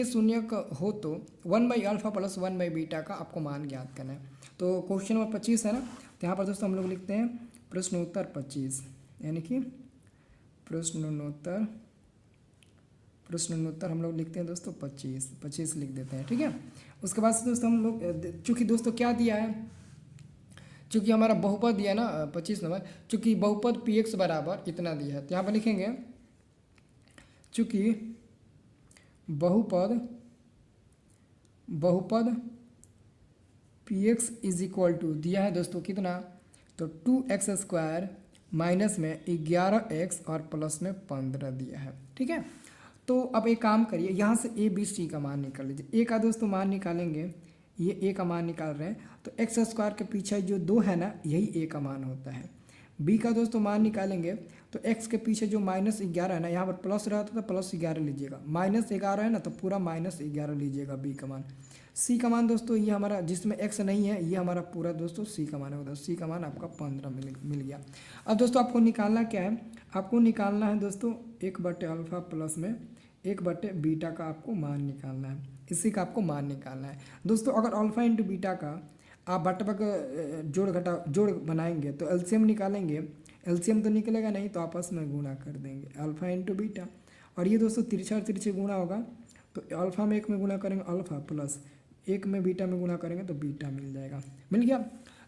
शून्यक हो तो 1/अल्फ़ा प्लस 1/बीटा का आपको मान ज्ञात करना है। तो क्वेश्चन नंबर 25 है ना, तो यहाँ पर दोस्तों हम लोग लिखते हैं प्रश्नोत्तर 25, यानी कि प्रश्नोत्तर हम लोग लिखते हैं दोस्तों 25 लिख देते हैं, ठीक है। उसके बाद से दोस्तों हम लोग चूँकि दोस्तों क्या दिया है, चूँकि हमारा बहुपद दिया है ना 25 नंबर, चूँकि बहुपद px बराबर इतना दिया है तो यहाँ पर लिखेंगे चूँकि बहुपद px इज इक्वल टू दिया है दोस्तों कितना, तो 2x² माइनस में 11x और प्लस में 15 दिया है, ठीक है। तो अब एक काम करिए, यहाँ से ए बी सी का मान निकाल लीजिए। ए का दोस्तों मान निकालेंगे, ये ए का मान निकाल रहे हैं, तो एक्स स्क्वायर के पीछे जो 2 है ना, यही ए का मान होता है। बी का दोस्तों मान निकालेंगे, तो एक्स के पीछे जो -11 है ना, यहाँ पर प्लस रहता तो +11 लीजिएगा, -11 है ना तो पूरा -11 लीजिएगा बी का मान। सी का मान दोस्तों ये हमारा, जिसमें एक्स नहीं है, ये हमारा पूरा दोस्तों सी का मान होगा। सी का मान आपका 15 मिल गया। अब दोस्तों आपको निकालना क्या है, आपको निकालना है दोस्तों 1/α प्लस में 1/बीटा का आपको मान निकालना है। इसी का आपको मान निकालना है दोस्तों। अगर अल्फा इंटू बीटा का आप बटा जोड़ बनाएंगे तो एलसीएम निकालेंगे, एलसीएम तो निकलेगा नहीं, तो आपस में गुणा कर देंगे अल्फा इंटू बीटा। और ये दोस्तों तिरछा तिरछे गुणा होगा, तो अल्फा में 1 में गुणा करेंगे अल्फा, प्लस 1 में बीटा में गुणा करेंगे तो बीटा मिल जाएगा। मिल गया,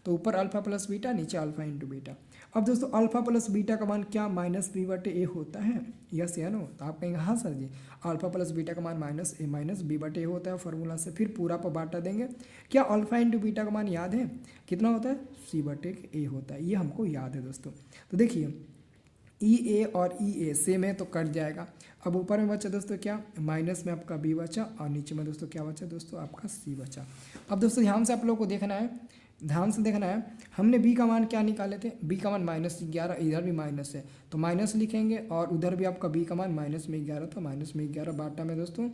तो ऊपर अल्फा प्लस बीटा, नीचे अल्फा इंटू बीटा। अब दोस्तों अल्फा प्लस बीटा का मान क्या -b/a होता है, यस या नो? तो आप कहेंगे हाँ सर जी, अल्फा प्लस बीटा का मान -a होता है फार्मूला से। फिर पूरा पर बांटा देंगे। क्या अल्फा इंटू बीटा का मान याद है कितना होता है, c/a होता है, ये हमको याद है दोस्तों। तो देखिए ई ए और ई ए सेम है तो कट जाएगा। अब ऊपर में बचा दोस्तों क्या, माइनस में आपका बी बचा, और नीचे में दोस्तों क्या बचा दोस्तों, आपका सी बचा। अब दोस्तों ध्यान से आप लोगों को देखना है, ध्यान से देखना है, हमने बी का मान क्या निकाले थे, बी का मान -11, इधर भी माइनस है तो माइनस लिखेंगे, और उधर भी आपका बी का मान -11 तो -11 बाटा में दोस्तों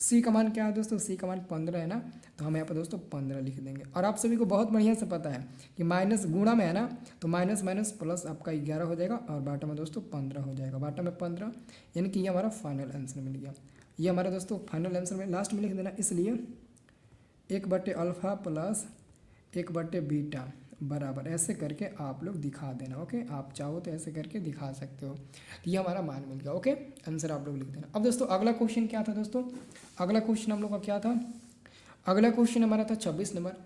सी का मान क्या है दोस्तों, सी का मान 15 है ना, तो हम यहाँ पर दोस्तों 15 लिख देंगे। और आप सभी को बहुत बढ़िया से पता है कि माइनस गुणा में है ना, तो माइनस माइनस प्लस आपका 11 हो जाएगा, और बाटा में दोस्तों 15 हो जाएगा, बाटा में 15, यानी कि ये हमारा फाइनल आंसर मिल गया। ये हमारा दोस्तों फाइनल आंसर में लास्ट में लिख देना, इसलिए 1/α प्लस 1/बीटा बराबर, ऐसे करके आप लोग दिखा देना। ओके, आप चाहो तो ऐसे करके दिखा सकते हो। तो ये हमारा मान मिल गया। ओके, आंसर आप लोग लिख देना। अब दोस्तों अगला क्वेश्चन क्या था दोस्तों, अगला क्वेश्चन हम लोग का क्या था, अगला क्वेश्चन हमारा था 26 नंबर।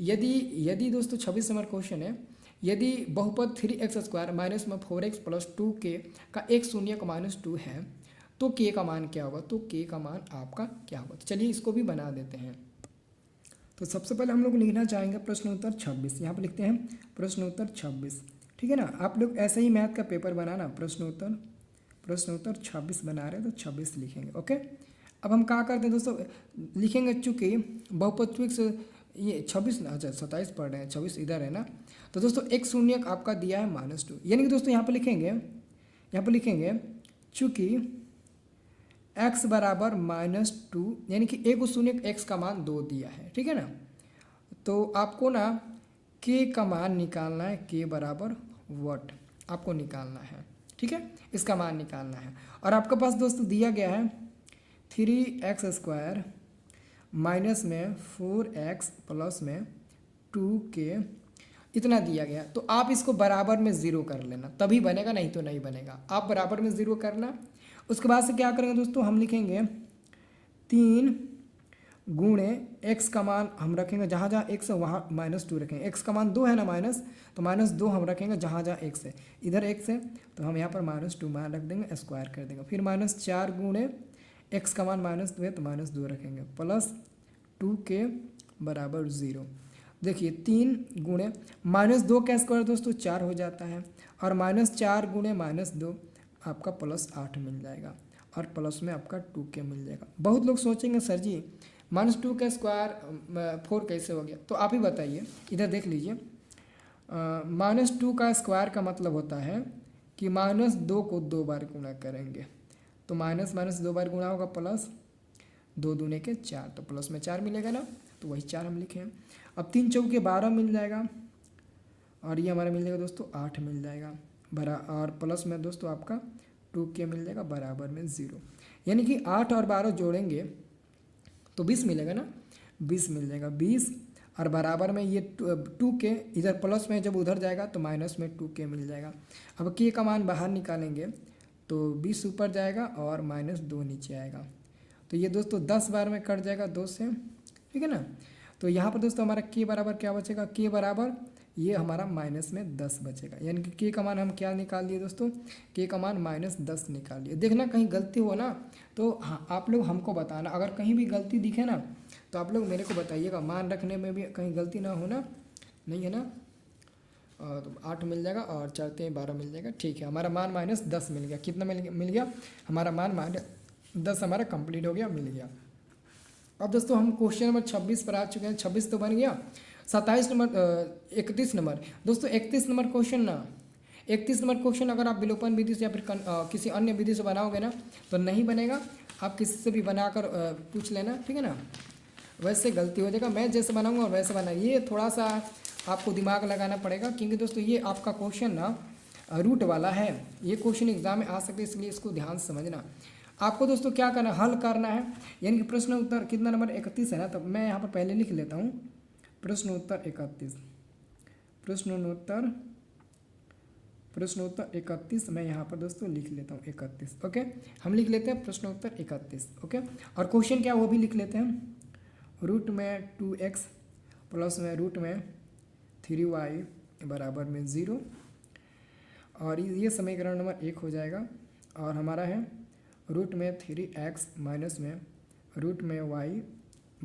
यदि दोस्तों 26 नंबर क्वेश्चन है, यदि बहुपद 3x² माइनस में 4x प्लस 2k का एक शून्य का -2 है तो k का मान क्या होगा, तो k का मान आपका क्या होगा। तो चलिए इसको भी बना देते हैं। तो सबसे पहले हम लोग लिखना चाहेंगे प्रश्न उत्तर 26, यहाँ पर लिखते हैं प्रश्न उत्तर 26, ठीक है ना। आप लोग ऐसे ही मैथ का पेपर बनाना, प्रश्न उत्तर 26 बना रहे हैं तो 26 लिखेंगे। ओके, अब हम क्या करते हैं दोस्तों, लिखेंगे चूँकि बहुपद से ये 26 ना, अच्छा 27 पढ़ रहे हैं, 26 इधर है ना, तो दोस्तों एक शून्य आपका दिया है -2, यानी कि दोस्तों यहाँ पर लिखेंगे चूँकि x बराबर -2, यानी कि एक शून्य x का मान 2 दिया है, ठीक है ना। तो आपको ना k का मान निकालना है, k बराबर वट आपको निकालना है, ठीक है, इसका मान निकालना है। और आपके पास दोस्तों दिया गया है 3x² माइनस में 4x प्लस में 2k, इतना दिया गया। तो आप इसको बराबर में 0 कर लेना, तभी बनेगा, नहीं तो नहीं बनेगा। आप बराबर में 0 करना। उसके बाद से क्या करेंगे दोस्तों, हम लिखेंगे 3 गुणे x का मान हम रखेंगे, जहाँ जहाँ x है वहाँ -2 रखेंगे। x का मान 2 है ना माइनस, तो -2 हम रखेंगे जहाँ जहाँ x है। इधर x है तो हम यहाँ पर -2 मान रख देंगे, स्क्वायर कर देंगे। फिर -4 गुणे x का मान -2 है तो -2 रखेंगे, प्लस 2k बराबर 0। देखिए 3 गुणे -2 का स्क्वायर दोस्तों 4 हो जाता है, और -4 गुणे -2 आपका +8 मिल जाएगा, और प्लस में आपका 2k मिल जाएगा। बहुत लोग सोचेंगे सर जी -2 का स्क्वायर 4 कैसे हो गया, तो आप ही बताइए। इधर देख लीजिए, -2 का स्क्वायर का मतलब होता है कि -2 को 2 बार गुणा करेंगे, तो माइनस 2 बार गुणा होगा, प्लस 2 दूने के 4, तो प्लस में 4 मिलेगा ना, तो वही 4 हम लिखे हैं। अब 3 चौके 12 मिल जाएगा, और ये हमारा मिल जाएगा दोस्तों 8 मिल जाएगा, और प्लस में दोस्तों आपका 2k मिल जाएगा बराबर में 0, यानी कि 8 और 12 जोड़ेंगे तो 20 मिलेगा ना, 20 मिल जाएगा, 20, और बराबर में ये 2k, इधर प्लस में जब उधर जाएगा तो माइनस में 2k मिल जाएगा। अब k का मान बाहर निकालेंगे तो 20 ऊपर जाएगा और -2 नीचे आएगा, तो ये दोस्तों 10 बार में कट जाएगा 2 से, ठीक है ना। तो यहाँ पर दोस्तों हमारा k बराबर क्या बचेगा, k बराबर ये हमारा -10 बचेगा, यानी कि k का मान हम क्या निकाल लिए दोस्तों, k का मान -10 निकाल लिए। देखना कहीं गलती हो ना तो हाँ आप लोग हमको बताना, अगर कहीं भी गलती दिखे ना तो आप लोग मेरे को बताइएगा, मान रखने में भी कहीं गलती ना हो ना, नहीं है ना। तो 8 मिल जाएगा और 4 3 12 मिल जाएगा, ठीक है। हमारा मान -10 मिल गया, कितना मिल गया हमारा मान 10 हमारा कंप्लीट हो गया, मिल गया। अब दोस्तों हम क्वेश्चन नंबर 26 पर आ चुके हैं। 26 तो बन गया। 27 नंबर 31 नंबर दोस्तों, 31 नंबर क्वेश्चन ना, 31 नंबर क्वेश्चन अगर आप विलोपन विधि से या फिर किसी अन्य विधि से बनाओगे ना तो नहीं बनेगा। आप किसी से भी बनाकर पूछ लेना, ठीक है ना। वैसे गलती हो जाएगा, मैं जैसे बनाऊंगा और वैसे बना, ये थोड़ा सा आपको दिमाग लगाना पड़ेगा, क्योंकि दोस्तों ये आपका क्वेश्चन ना रूट वाला है। ये क्वेश्चन एग्जाम में आ सकते हैं, इसलिए इसको ध्यान से समझना। आपको दोस्तों क्या करना, हल करना है, यानी कि प्रश्न उत्तर कितना नंबर 31 है ना, तो मैं यहाँ पर पहले लिख लेता हूँ प्रश्न उत्तर 31, प्रश्न उत्तर 31 मैं यहाँ पर दोस्तों लिख लेता हूँ 31। ओके, हम लिख लेते हैं प्रश्न उत्तर 31। ओके, और क्वेश्चन क्या वो भी लिख लेते हैं, रूट में 2x प्लस में रूट में 3y बराबर में 0, और ये समीकरण नंबर 1 हो जाएगा। और हमारा है रूट में 3x माइनस में रूट में y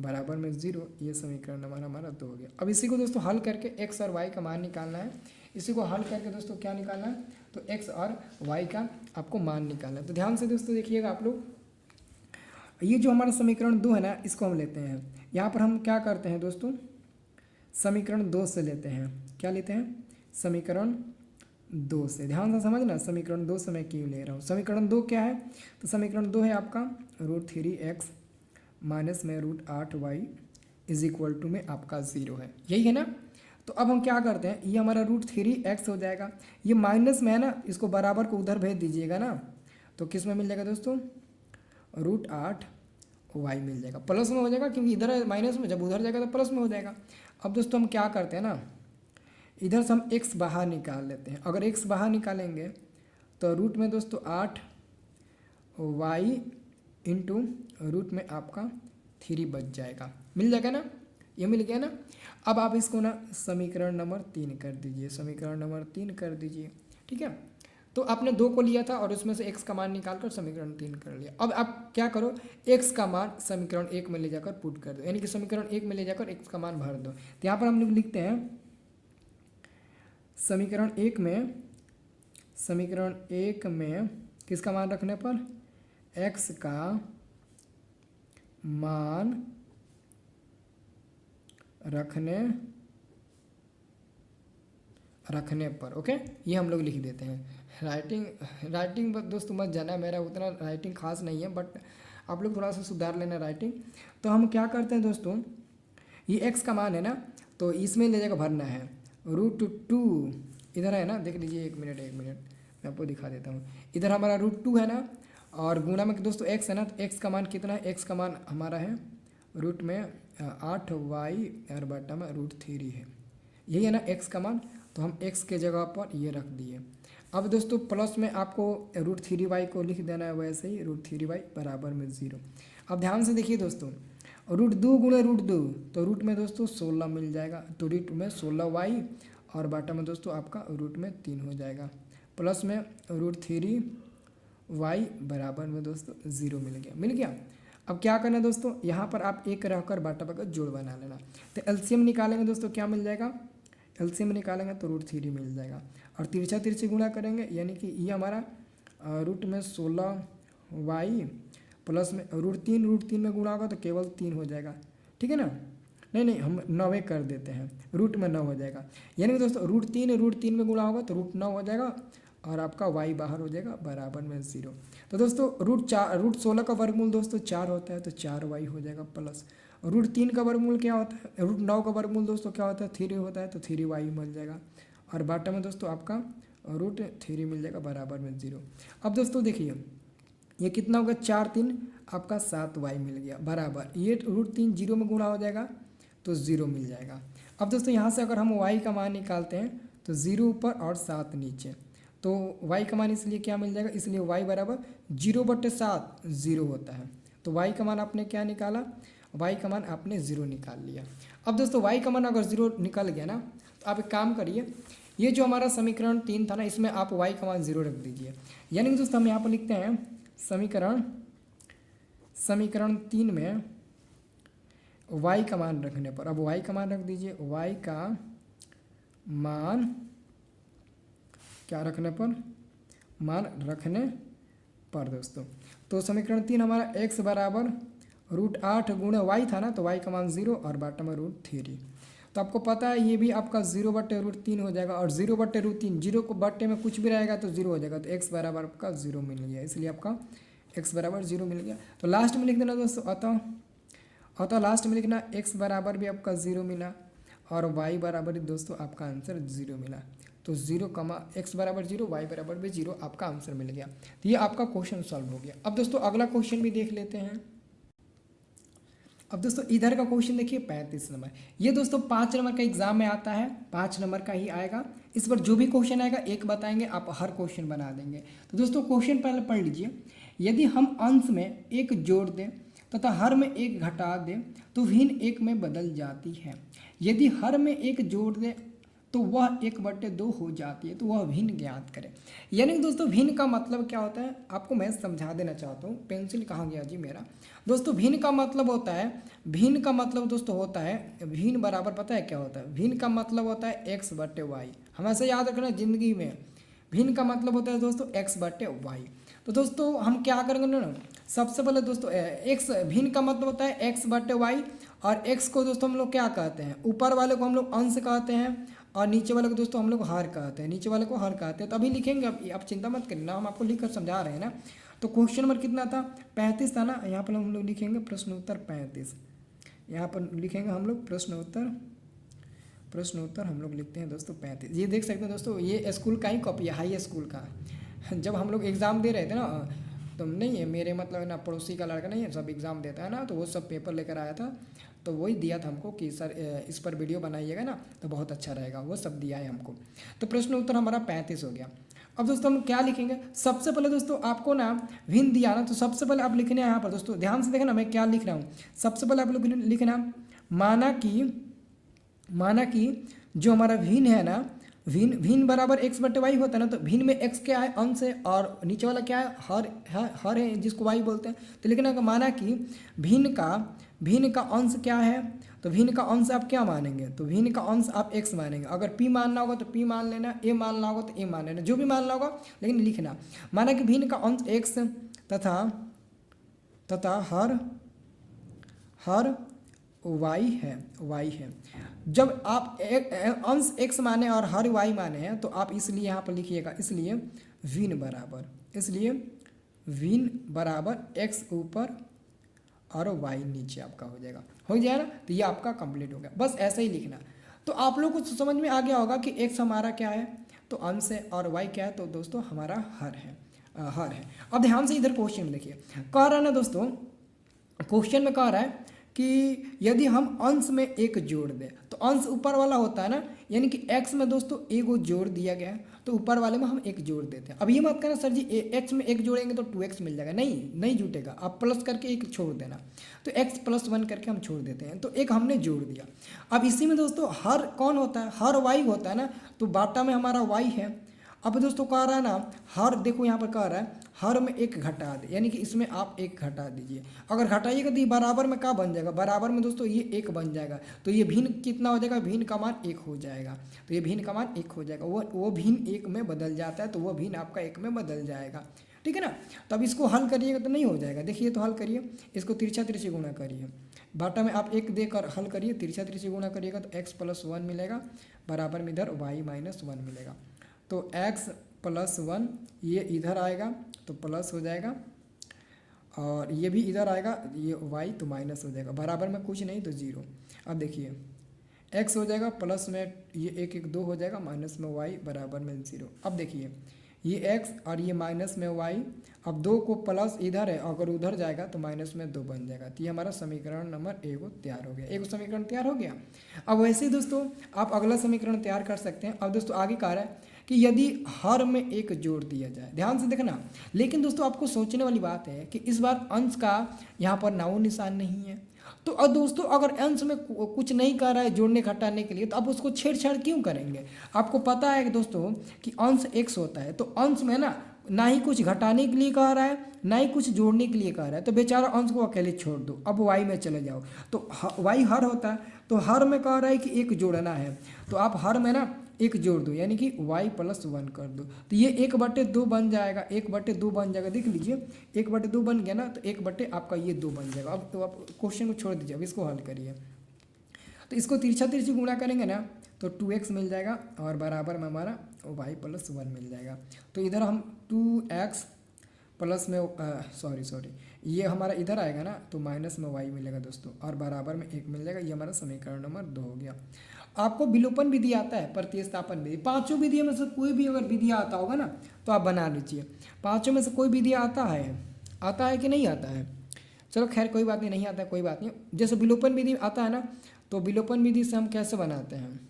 बराबर में 0, ये समीकरण नंबर हमारा 2 हो गया। अब इसी को दोस्तों हल करके x और y का मान निकालना है। इसी को हल करके दोस्तों क्या निकालना है, तो x और y का आपको मान निकालना है। तो ध्यान से दोस्तों देखिएगा आप लोग, ये जो हमारा समीकरण 2 है ना, इसको हम लेते हैं। यहाँ पर हम क्या करते हैं दोस्तों, समीकरण 2 से लेते हैं। क्या लेते हैं, समीकरण 2 से। ध्यान से समझना, समीकरण 2 से मैं क्यों ले रहा हूँ। समीकरण 2 क्या है, तो समीकरण 2 है आपका रूट 3x माइनस में root 8y is equal to में आपका 0 है, यही है ना। तो अब हम क्या करते हैं, ये हमारा रूट 3x हो जाएगा, ये माइनस में है ना, इसको बराबर को उधर भेज दीजिएगा ना, तो किस में मिल जाएगा दोस्तों, रूट 8y मिल जाएगा। प्लस में हो जाएगा, क्योंकि इधर है माइनस में, जब उधर जाएगा तो प्लस में हो जाएगा। अब दोस्तों हम क्या करते हैं ना, इधर से हम x बाहर निकाल लेते हैं। अगर x बाहर निकालेंगे तो रूट में दोस्तों 8y इंटू रूट में आपका 3 बच जाएगा, मिल जाएगा ना, ये मिल गया ना। अब आप इसको ना समीकरण नंबर 3 कर दीजिए, समीकरण नंबर 3 कर दीजिए, ठीक है। तो आपने 2 को लिया था और उसमें से x का मान निकाल कर समीकरण 3 कर लिया। अब आप क्या करो, x का मान समीकरण 1 में ले जाकर पुट कर दो, यानी कि समीकरण 1 में ले जाकर x का मान भर दो। तो यहाँ पर हम लोग लिखते हैं समीकरण 1 में किसका मान रखने पर, x का मान रखने पर। ओके, ये हम लोग लिख देते हैं। राइटिंग दोस्तों मत जाना, मेरा उतना राइटिंग खास नहीं है, बट आप लोग थोड़ा सा सुधार लेना राइटिंग। तो हम क्या करते हैं दोस्तों, ये x का मान है ना, तो इसमें ले जाकर भरना है। रूट 2 इधर है ना, देख लीजिए, एक मिनट मैं आपको दिखा देता हूँ। इधर हमारा रूट 2 है ना, और गुणा में दोस्तों x है ना, तो x का मान कितना है, x का मान हमारा है रूट में 8y और बटा में रूट 3 है, यही है ना x का मान। तो हम x के जगह पर ये रख दिए। अब दोस्तों प्लस में आपको रूट 3y को लिख देना है, वैसे ही रूट 3y बराबर में 0। अब ध्यान से देखिए दोस्तों, रूट 2 गुणे रूट 2, तो रूट में दोस्तों 16 मिल जाएगा, तो रूट में 16y और बाटा में दोस्तों आपका रूट में 3 हो जाएगा, प्लस में रूट 3y बराबर में दोस्तों 0 मिल गया। अब क्या करना है दोस्तों, यहाँ पर आप एक रहकर बाटा पर जोड़ बना लेना। तो एलसीएम निकालेंगे दोस्तों, क्या मिल जाएगा, एलसीएम निकालेंगे तो रूट 3 मिल जाएगा, और तिरछा गुणा करेंगे, यानी कि ये हमारा रूट में 16y प्लस में रूट 3 में गुणा होगा तो केवल 3 हो जाएगा, ठीक है ना। नहीं हम 9 कर देते हैं, रूट में 9 हो जाएगा, यानी कि दोस्तों रूट 3 में गुणा होगा तो रूट 9 हो जाएगा, और आपका y बाहर हो जाएगा बराबर में 0। तो दोस्तों रूट 16 का वर्गमूल दोस्तों 4 होता है, तो 4y हो जाएगा, प्लस रूट 3 का वर्गमूल क्या होता है, रूट 9 का वर्गमूल दोस्तों क्या होता है, 3 होता है, तो 3y मिल जाएगा, और बाटा में दोस्तों आपका रूट 3 मिल जाएगा बराबर में 0। अब दोस्तों देखिए ये कितना होगा, 4 3 आपका 7y मिल गया बराबर, ये रूट 3 0 में गुणा हो जाएगा तो 0 मिल जाएगा। अब दोस्तों यहाँ से अगर हम y का मान निकालते हैं तो 0 ऊपर और 7 नीचे, तो y का मान इसलिए क्या मिल जाएगा, इसलिए y बराबर 0/7 0 होता है। तो y का मान आपने क्या निकाला, y का मान आपने 0 निकाल लिया। अब दोस्तों y का मान अगर 0 निकल गया ना, तो आप एक काम करिए, ये जो हमारा समीकरण 3 था ना, इसमें आप y का मान 0 रख दीजिए। यानी कि दोस्तों हम यहाँ पर लिखते हैं समीकरण 3 में y का मान रखने पर, अब y का मान रख दीजिए, y का मान क्या रखने पर, मान रखने पर दोस्तों। तो समीकरण 3 हमारा x बराबर √8 गुणे y था ना, तो y का मान 0 और बॉटम में √3। तो आपको पता है ये भी आपका 0/√3 हो जाएगा, और 0/√3 जीरो को बट्टे में कुछ भी रहेगा तो 0 हो जाएगा, तो x बराबर आपका 0 मिल गया, इसलिए आपका x बराबर 0 मिल गया। तो लास्ट में लिख देना दोस्तों, अतः लास्ट में लिखना x बराबर भी आपका 0 मिला और y बराबर दोस्तों आपका आंसर 0 मिला। तो 0, x बराबर 0, y बराबर भी 0 आपका आंसर मिल गया। तो ये आपका क्वेश्चन सॉल्व हो गया। अब दोस्तों अगला क्वेश्चन भी देख लेते हैं। अब दोस्तों इधर का क्वेश्चन देखिए 35 नंबर। ये दोस्तों 5 नंबर का एग्जाम में आता है, 5 नंबर का ही आएगा। इस पर जो भी क्वेश्चन आएगा एक बताएंगे, आप हर क्वेश्चन बना देंगे। तो दोस्तों क्वेश्चन पहले पढ़ लीजिए। यदि हम अंश में एक जोड़ दें तथा हर में एक घटा दें तो भिन्न एक में बदल जाती है। यदि हर में एक जोड़ दें तो वह 1/2 हो जाती है, तो वह भिन्न ज्ञात करें। यानी कि दोस्तों भिन्न का मतलब क्या होता है, आपको मैं समझा देना चाहता हूँ। पेंसिल कहाँ गया जी मेरा। दोस्तों भिन्न का मतलब होता है, भिन्न का मतलब दोस्तों होता है, भिन्न बराबर पता है क्या होता है, भिन्न का मतलब होता है x/y। हमेशा याद रखना ज़िंदगी में, भिन्न का मतलब होता है दोस्तों x/y। तो दोस्तों हम क्या करेंगे ना, सबसे पहले दोस्तों x, भिन्न का मतलब होता है x/y, और x को दोस्तों हम लोग क्या कहते हैं, ऊपर वाले को हम लोग अंश कहते हैं और नीचे वाले को दोस्तों हम लोग हर कहते हैं, नीचे वाले को हर कहते हैं। तो अभी लिखेंगे, आप चिंता मत करना, हम आपको लिख कर समझा रहे हैं ना। तो क्वेश्चन नंबर कितना था, 35 था ना। यहाँ पर हम लोग लिखेंगे प्रश्न उत्तर 35, यहाँ पर लिखेंगे हम लोग प्रश्न उत्तर हम लोग लिखते हैं दोस्तों 35। ये देख सकते हैं दोस्तों, ये स्कूल का ही कॉपी है, हाई स्कूल का। जब हम लोग एग्ज़ाम दे रहे थे ना, तो नहीं है मेरे मतलब ना, पड़ोसी का लड़का नहीं है, सब एग्ज़ाम देता है ना, तो वो सब पेपर लेकर आया था, तो वही दिया था हमको कि सर इस पर वीडियो बनाइएगा ना तो बहुत अच्छा रहेगा, वो सब दिया है हमको। तो प्रश्न उत्तर हमारा 35 हो गया। अब दोस्तों हम क्या लिखेंगे, सबसे पहले दोस्तों आपको ना भिन्न दिया ना, तो सबसे पहले आप लिखने यहाँ पर दोस्तों ध्यान से देखना मैं क्या लिख रहा हूँ। सबसे पहले आप लोग लिखना, माना कि जो हमारा भिन्न है ना, भिन्न बराबर x/y होता है ना, तो भिन्न में x क्या है, अंश है, और नीचे वाला क्या है, हर है, जिसको y बोलते हैं। तो लिखना माना कि भिन्न का अंश क्या है, तो भिन्न का अंश आप क्या मानेंगे, तो भिन्न का अंश आप x मानेंगे। अगर p मानना होगा तो p मान लेना, a मानना होगा तो a मान लेना, जो भी मानना होगा, लेकिन लिखना माना कि भिन्न का अंश x तथा हर y है। जब आप अंश x माने और हर y माने हैं, तो आप इसलिए यहाँ पर लिखिएगा, इसलिए भिन्न बराबर x ऊपर और y नीचे आपका हो जाएगा ना। तो ये आपका कंप्लीट हो गया, बस ऐसा ही लिखना। तो आप लोग को समझ में आ गया होगा कि x हमारा क्या है, तो अंश है, और y क्या है, तो दोस्तों हमारा हर है। अब ध्यान से इधर क्वेश्चन में देखिए, कह रहा है ना दोस्तों, क्वेश्चन में कह रहा है कि यदि हम अंश में एक जोड़ दें, तो अंश ऊपर वाला होता है ना, यानी कि x में दोस्तों एक जोड़ दिया गया है, तो ऊपर वाले में हम एक जोड़ देते हैं। अब ये मत करना सर जी x में एक जोड़ेंगे तो 2x मिल जाएगा, नहीं जुटेगा, आप प्लस करके एक छोड़ देना। तो x+1 करके हम छोड़ देते हैं, तो एक हमने जोड़ दिया। अब इसी में दोस्तों हर कौन होता है, हर y होता है ना, तो बाटा में हमारा y है। अब दोस्तों कह रहा है ना, हर देखो यहाँ पर कह रहा है हर में एक घटा दे, यानी कि इसमें आप एक घटा दीजिए। अगर घटाइएगा तो ये बराबर में क्या बन जाएगा, बराबर में दोस्तों ये 1 बन जाएगा। तो ये भिन्न कितना हो जाएगा, भिन्न का मान 1 हो जाएगा। तो ये भिन्न का मान 1 हो जाएगा, वो भिन्न 1 में बदल जाता है, तो वो भिन्न आपका 1 में बदल जाएगा, ठीक है ना। तो अब इसको हल करिएगा तो नहीं हो जाएगा, देखिए तो हल करिए, इसको तिरछा गुणा करिए, बाटा में आप 1 देकर हल करिए, तिरछा गुणा करिएगा तो x+1 मिलेगा, बराबर में इधर y-1 मिलेगा। तो x+1 ये इधर आएगा तो प्लस हो जाएगा, और ये भी इधर आएगा, ये y तो माइनस हो जाएगा, बराबर में कुछ नहीं तो 0। अब देखिए x हो जाएगा, प्लस में ये 1 1 2 हो जाएगा, माइनस में y बराबर में 0। अब देखिए ये x और ये माइनस में y, अब 2 को प्लस इधर है, अगर उधर जाएगा तो माइनस में 2 बन जाएगा। तो ये हमारा समीकरण नंबर 1 तैयार हो गया, एक समीकरण तैयार हो गया। अब वैसे ही दोस्तों आप अगला समीकरण तैयार कर सकते हैं। अब दोस्तों आगे कह रहा है कि यदि हर में एक जोड़ दिया जाए, ध्यान से देखना, लेकिन दोस्तों आपको सोचने वाली बात है कि इस बार अंश का यहाँ पर नामो निशान नहीं है। तो अब दोस्तों अगर अंश में कुछ नहीं कर रहा है जोड़ने घटाने के लिए, तो आप उसको छेड़छाड़ क्यों करेंगे। आपको पता है कि दोस्तों कि अंश x होता है, तो अंश में ना ही कुछ घटाने के लिए कह रहा है, ना ही कुछ जोड़ने के लिए कह रहा है, तो बेचारा अंश को अकेले छोड़ दो। अब y में चले जाओ, तो y हर होता है, तो हर में कह रहा है कि एक जोड़ना है, तो आप हर में ना एक जोड़ दो यानी कि y प्लस 1 कर दो, तो ये 1/2 बन जाएगा, 1/2 बन जाएगा। देख लीजिए 1/2 बन गया ना, तो 1/ आपका ये 2 बन जाएगा। अब तो आप क्वेश्चन को छोड़ दीजिए, अब इसको हल करिए। तो इसको तिरछा तिरछी गुणा करेंगे ना तो 2x मिल जाएगा और बराबर में हमारा y प्लस 1 मिल जाएगा। तो इधर हम 2x प्लस में सॉरी ये हमारा इधर आएगा ना, तो माइनस में y मिलेगा दोस्तों, और बराबर में 1 मिल जाएगा। ये हमारा समीकरण नंबर 2 हो गया। आपको विलोपन विधि आता है, प्रतिस्थापन विधि, पांचों विधियों में से कोई भी अगर विधि आता होगा ना तो आप बना लीजिए। पांचों में से कोई विधि आता है कि नहीं आता है? चलो खैर कोई बात नहीं आता है, कोई बात नहीं। जैसे विलोपन विधि आता है ना, तो विलोपन विधि से हम कैसे बनाते हैं?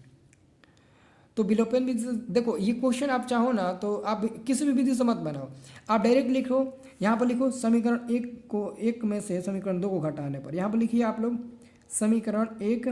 तो विलोपन विधि से देखो, ये क्वेश्चन आप चाहो ना तो आप किसी भी विधि से मत बनाओ, आप डायरेक्ट लिखो। यहाँ पर लिखो समीकरण 1 में से समीकरण 2 को घटाने पर, यहाँ पर लिखिए आप लोग समीकरण 1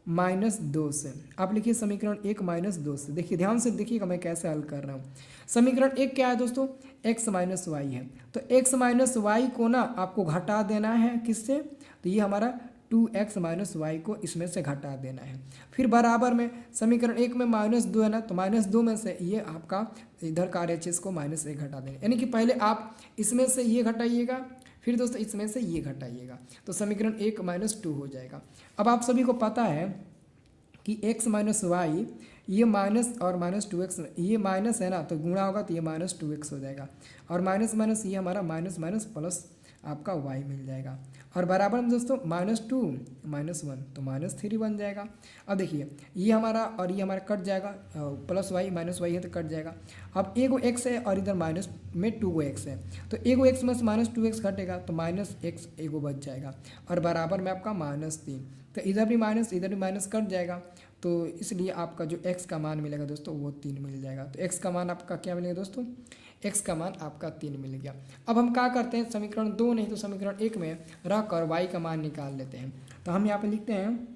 माइनस 2 से, आप लिखिए समीकरण 1 माइनस 2 से। देखिए ध्यान से देखिएगा मैं कैसे हल कर रहा हूँ। समीकरण 1 क्या है दोस्तों? x माइनस वाई है। तो x माइनस वाई को ना आपको घटा देना है, किससे? तो ये हमारा 2x माइनस वाई को इसमें से घटा देना है। फिर बराबर में समीकरण 1 में -2 है ना, तो -2 में से ये आपका इधर का RHS को -1 घटा देंगे, यानी कि पहले आप इसमें से ये घटाइएगा, फिर दोस्तों इसमें से ये घटाइएगा, तो समीकरण 1 -2 हो जाएगा। अब आप सभी को पता है कि x माइनस वाई, ये माइनस और -2x, ये माइनस है ना, तो गुणा होगा तो ये -2x हो जाएगा, और माइनस माइनस ये हमारा माइनस माइनस प्लस आपका y मिल जाएगा, और बराबर में दोस्तों -2 -1 तो -3 बन जाएगा। अब देखिए ये हमारा और ये हमारा कट जाएगा, प्लस y माइनस y है तो कट जाएगा। अब एगो x है और इधर माइनस में 2 x है, तो एगो x में से -2x घटेगा तो -x एगो बच जाएगा, और बराबर में आपका -3, तो इधर भी माइनस इधर भी माइनस कट जाएगा, तो इसलिए आपका जो x का मान मिलेगा दोस्तों वो 3 मिल जाएगा। तो x का मान आपका क्या मिलेगा दोस्तों? x का मान आपका 3 मिल गया। अब हम क्या करते हैं, समीकरण 2 नहीं तो समीकरण 1 में रख कर y का मान निकाल लेते हैं। तो हम यहाँ पे लिखते हैं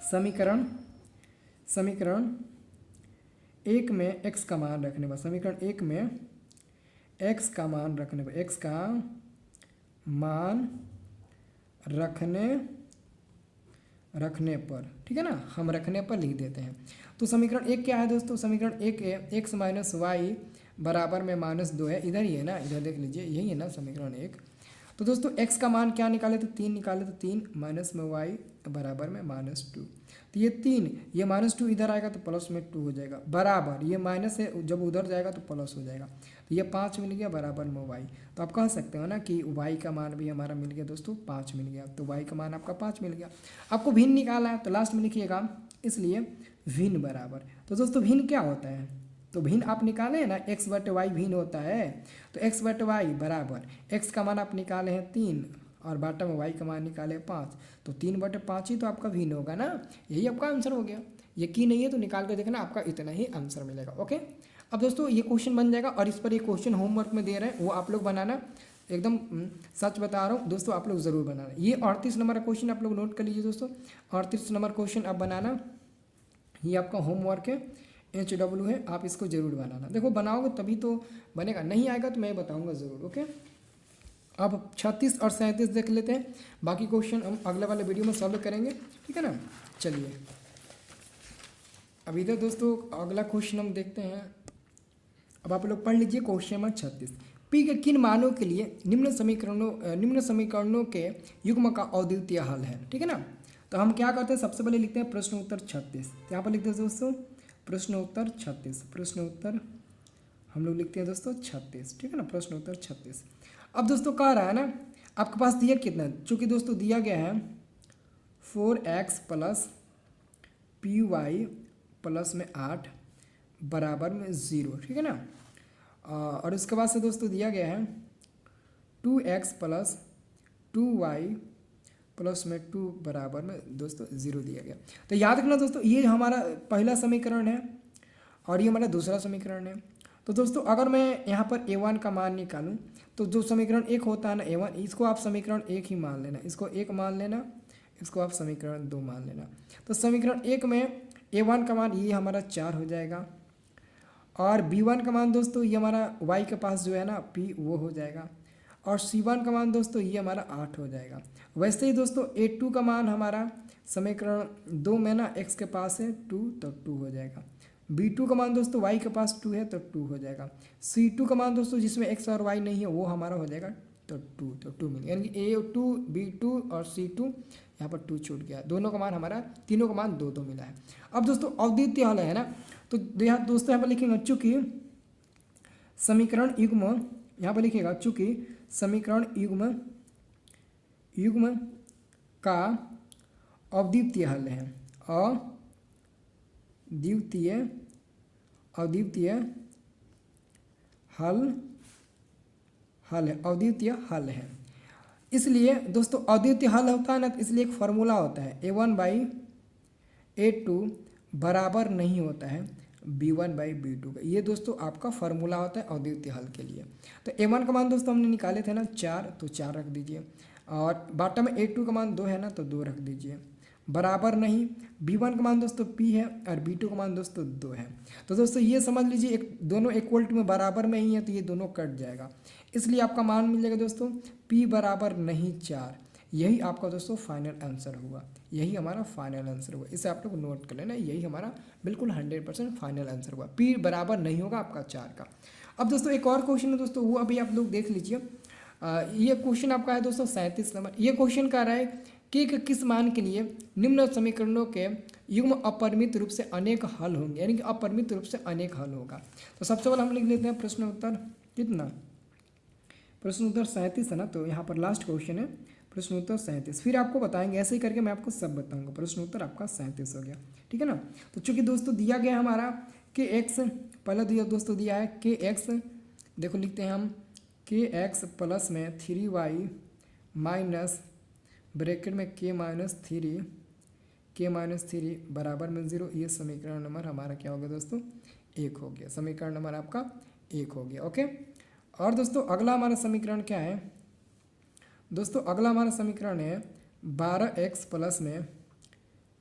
समीकरण 1 में x का मान रखने पर, समीकरण 1 में x का मान रखने पर, x का मान रखने पर, ठीक है ना, हम रखने पर लिख देते हैं। तो समीकरण 1 क्या है दोस्तों? समीकरण 1 है x माइनस वाई बराबर में -2 है, इधर ही है ना, इधर देख लीजिए यही है ना समीकरण 1। तो दोस्तों x का मान क्या निकाले? तो 3 निकाले, तो 3 माइनस में y बराबर में -2, तो ये 3, ये -2 इधर आएगा तो प्लस में 2 हो जाएगा, बराबर ये माइनस है जब उधर जाएगा तो प्लस हो जाएगा, तो ये 5 मिल गया बराबर में y। तो आप कह सकते हो ना कि y का मान भी हमारा मिल गया दोस्तों 5 मिल गया, तो y का मान आपका 5 मिल गया। आपको भिन्न निकाला है तो लास्ट में लिखिएगा इसलिए भिन्न बराबर। तो दोस्तों भिन्न क्या होता है? तो भिन्न आप निकाले हैं ना, x/y भिन्न होता है, तो x/y बराबर x का मान आप निकाले हैं 3 और बाटा में y का मान निकाले 5, तो 3/5 ही तो आपका भिन्न होगा ना, यही आपका आंसर हो गया। यकीन नहीं है तो निकाल कर देखना, आपका इतना ही आंसर मिलेगा। ओके, अब दोस्तों ये क्वेश्चन बन जाएगा, और इस पर एक क्वेश्चन होमवर्क में दे रहे हैं, वो आप लोग बनाना, एकदम सच बता रहा हूँ दोस्तों, आप लोग ज़रूर बनाना। ये 38 नंबर का क्वेश्चन आप लोग नोट कर लीजिए दोस्तों, 38 नंबर क्वेश्चन आप बनाना, ये आपका होमवर्क है, HW है, आप इसको ज़रूर बनाना। देखो बनाओगे तभी तो बनेगा, नहीं आएगा तो मैं बताऊंगा ज़रूर। ओके, अब 36 और 37 देख लेते हैं, बाकी क्वेश्चन हम अगले वाले वीडियो में सॉल्व करेंगे, ठीक है ना। चलिए अब इधर दोस्तों अगला क्वेश्चन हम देखते हैं। अब आप लोग पढ़ लीजिए क्वेश्चन नंबर 36, पी के किन मानों के लिए निम्न समीकरणों के युग्म का अद्वितीय हल है, ठीक है ना। तो हम क्या करते हैं, सबसे पहले लिखते हैं प्रश्न उत्तर 36, तो यहाँ पर लिखते हैं दोस्तों प्रश्न उत्तर 36, प्रश्न उत्तर हम लोग लिखते हैं दोस्तों 36, ठीक है ना, प्रश्न उत्तर 36। अब दोस्तों कह रहा है ना, आपके पास दिया कितना, चूँकि दोस्तों दिया गया है 4x प्लस py प्लस में 8 बराबर में 0, ठीक है ना, और उसके बाद से दोस्तों दिया गया है 2x प्लस 2y प्लस में 2 बराबर में दोस्तों 0 दिया गया। तो याद रखना दोस्तों, ये हमारा पहला समीकरण है और ये हमारा दूसरा समीकरण है। तो दोस्तों अगर मैं यहाँ पर a1 का मान निकालूँ, तो जो समीकरण 1 होता है ना a1, इसको आप समीकरण 1 ही मान लेना, इसको 1 मान लेना, इसको आप समीकरण 2 मान लेना। तो समीकरण 1 में a1 का मान ये हमारा 4 हो जाएगा, और b1 का मान दोस्तों ये हमारा y के पास जो है ना p वो हो जाएगा, और c1 का मान दोस्तों ये हमारा 8 हो जाएगा। वैसे ही दोस्तों a2 का मान हमारा समीकरण 2 में ना x के पास है 2, तो 2 हो जाएगा। B2 का मान दोस्तों y के पास 2 है तो 2 हो जाएगा। C2 का मान दोस्तों जिसमें x और y नहीं है वो हमारा हो जाएगा तो 2 मिल गया, यानी कि A2 B2 और C2, यहाँ पर 2 छूट गया। दोनों का मान हमारा, तीनों का मान 2 मिला है। अब दोस्तों अद्वितीय हल है ना, तो यहाँ दोस्तों यहाँ पर लिखेंगे चूँकि समीकरण युग्म, यहाँ पर लिखेगा चूँकि समीकरण युग्म का अद्वितीय हल है, अद्वितीय अद्वितीय हल है। इसलिए दोस्तों अद्वितीय हल होता है ना, तो इसलिए एक फार्मूला होता है A1/A2 बराबर नहीं होता है B1/B2 का। ये दोस्तों आपका फार्मूला होता है अद्वितीय हल के लिए। तो A1 का मान दोस्तों हमने निकाले थे ना 4, तो 4 रख दीजिए, और बाटा में A2 का मान 2 है ना, तो 2 रख दीजिए। बराबर नहीं, B1 का मान दोस्तों P है और B2 का मान दोस्तों 2 है। तो दोस्तों ये समझ लीजिए दोनों इक्वल टू में बराबर में ही है, तो ये दोनों कट जाएगा, इसलिए आपका मान मिल जाएगा दोस्तों P बराबर नहीं 4। यही आपका दोस्तों फाइनल आंसर होगा, यही हमारा फाइनल आंसर होगा। इसे आप लोग नोट कर लेना, यही हमारा बिल्कुल 100% फाइनल आंसर होगा। P बराबर नहीं होगा आपका 4 का। अब दोस्तों एक और क्वेश्चन है दोस्तों, वो अभी आप लोग देख लीजिए। ये क्वेश्चन आपका है दोस्तों 37 नंबर। ये क्वेश्चन कह रहा है कि किस मान के लिए निम्न समीकरणों के युग्म अपरिमित रूप से अनेक हल होंगे, यानी कि अपरिमित रूप से अनेक हल होगा। तो सबसे पहले हम लिख लेते हैं प्रश्न उत्तर कितना, प्रश्न उत्तर 37 है ना, तो यहाँ पर लास्ट क्वेश्चन है प्रश्न उत्तर 37। फिर आपको बताएंगे, ऐसे ही करके मैं आपको सब बताऊंगा। प्रश्न उत्तर आपका 37 हो गया, ठीक है ना। तो चूंकि दोस्तों दिया गया हमारा कि x, पहले दिया दोस्तों दिया है कि x, देखो लिखते हैं हम कि x प्लस में 3y माइनस ब्रैकेट में k माइनस 3 बराबर में 0। ये समीकरण नंबर हमारा क्या हो गया दोस्तों, 1 हो गया। समीकरण नंबर आपका 1 हो गया, ओके। और दोस्तों अगला हमारा समीकरण क्या है दोस्तों, अगला हमारा समीकरण है 12x प्लस में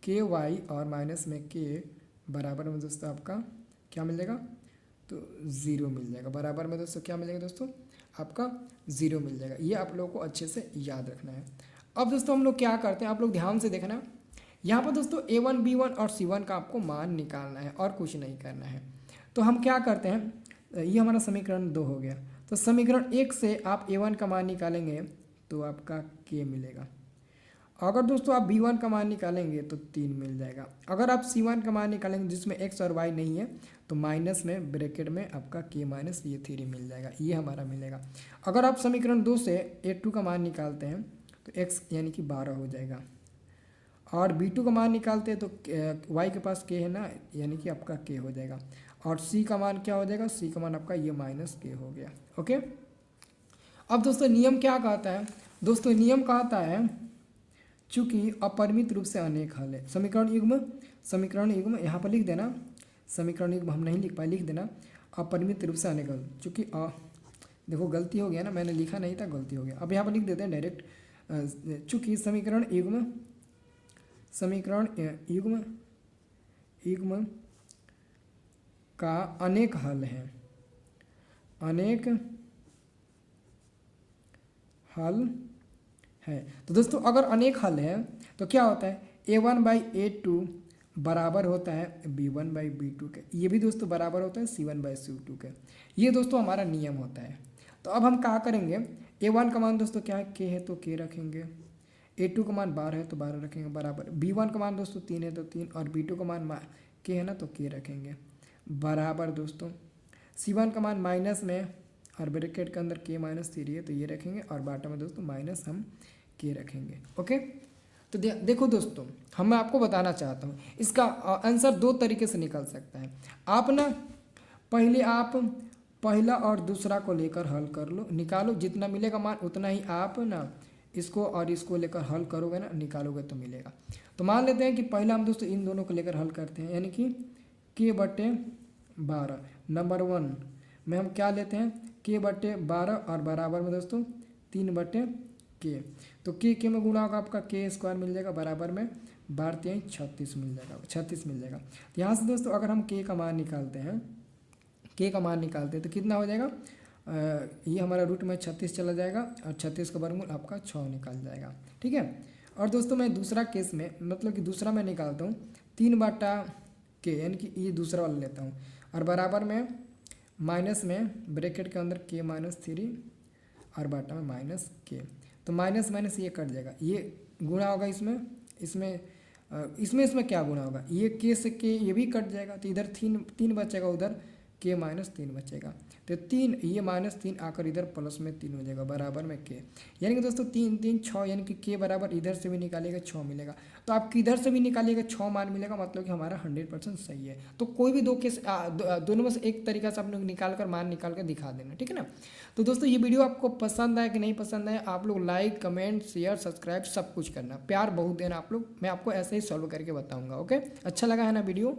ky और माइनस में k बराबर में दोस्तों आपका क्या मिल जाएगा, तो 0 मिल जाएगा। बराबर में दोस्तों क्या मिलेगा दोस्तों, आपका 0 मिल जाएगा। ये आप लोगों को अच्छे से याद रखना है। अब दोस्तों हम लोग क्या करते हैं, आप लोग ध्यान से देखना, यहाँ पर दोस्तों A1 B1 और C1 का आपको मान निकालना है और कुछ नहीं करना है। तो हम क्या करते हैं, ये हमारा समीकरण 2 हो गया। तो समीकरण 1 से आप A1 का मान निकालेंगे तो आपका k मिलेगा। अगर दोस्तों आप B1 का मान निकालेंगे तो 3 मिल जाएगा। अगर आप C1 का मान निकालेंगे जिसमें x और y नहीं है, तो माइनस में ब्रैकेट में आपका k माइनस ये 3 मिल जाएगा, ये हमारा मिलेगा। अगर आप समीकरण 2 से A2 का मान निकालते हैं तो x यानी कि 12 हो जाएगा, और B2 का मान निकालते हैं तो y के पास k है ना, यानी कि आपका k हो जाएगा। और c का मान क्या हो जाएगा, c का मान आपका ये माइनस k हो गया, ओके। अब दोस्तों नियम क्या कहता है दोस्तों, नियम कहता है चूंकि अपरिमित रूप से अनेक हल है। समीकरण युग्म यहाँ पर लिख देना, समीकरण युग्म हम नहीं लिख पाए, लिख देना अपरिमित रूप से अनेक हल। चूँकि देखो गलती हो गया ना, मैंने लिखा नहीं था, गलती हो गया। अब यहाँ पर लिख देते हैं डायरेक्ट, चूँकि समीकरण युग्म का अनेक हल है, अनेक हल है। तो दोस्तों अगर अनेक हल है तो क्या होता है, A1/A2 बराबर होता है B1/B2 के, ये भी दोस्तों बराबर होता है C1/C2 के। ये दोस्तों हमारा नियम होता है। तो अब हम क्या करेंगे, A1 का मान दोस्तों क्या है, k है तो k रखेंगे, A2 का मान 12 है तो 12 रखेंगे बराबर, B1 का मान दोस्तों 3 है तो 3, और B2 का मान k है ना तो k रखेंगे बराबर दोस्तों। C1 का मान माइनस में और ब्रैकेट के अंदर k माइनस 3 है तो ये रखेंगे, और बाटा में दोस्तों माइनस हम k रखेंगे, ओके। तो देखो दोस्तों, मैं आपको बताना चाहता हूँ इसका आंसर 2 तरीके से निकल सकता है। आप ना पहले आप पहला और दूसरा को लेकर हल कर लो, निकालो, जितना मिलेगा मान उतना ही आप ना इसको और इसको लेकर हल करोगे ना, निकालोगे तो मिलेगा। तो मान लेते हैं कि पहला हम दोस्तों इन दोनों को लेकर हल करते हैं, यानी कि k/12 नंबर 1 में हम क्या लेते हैं, k/12 और बराबर में दोस्तों 3/k। तो k में गुणा होगा आपका k² मिल जाएगा, बराबर में 12 36 मिल जाएगा, 36 मिल जाएगा। तो यहाँ से दोस्तों अगर हम k का मान निकालते हैं, तो कितना हो जाएगा, ये हमारा रूट में 36 चला जाएगा, और 36 का वर्गमूल आपका 6 निकल जाएगा, ठीक है। और दोस्तों मैं दूसरा केस में, मतलब कि दूसरा मैं निकालता हूँ 3/k के, यानी कि ये दूसरा वाला लेता हूँ, और बराबर में माइनस में ब्रैकेट के अंदर के माइनस 3 और बाटा में माइनस के। तो माइनस माइनस ये कट जाएगा, ये गुणा होगा इसमें, इसमें क्या गुणा होगा, ये के से के ये भी कट जाएगा, तो इधर 3 बचेगा, उधर के माइनस 3 बचेगा। तो 3 ये -3 आकर इधर प्लस में 3 हो जाएगा बराबर में के। यानी कि दोस्तों 3 3 6, यानी कि के बराबर इधर से भी निकालिएगा 6 मिलेगा। तो आप किधर से भी निकालिएगा 6 मान मिलेगा, मतलब कि हमारा 100% सही है। तो कोई भी दो केस दोनों में से एक तरीका से आप लोग मान निकाल कर दिखा देना, ठीक है ना। तो दोस्तों ये वीडियो आपको पसंद आया कि नहीं पसंद आया, आप लोग लाइक कमेंट शेयर सब्सक्राइब सब कुछ करना, प्यार बहुत देना आप लोग, मैं आपको ऐसे ही सॉल्व करके बताऊँगा। ओके, अच्छा लगा है ना वीडियो।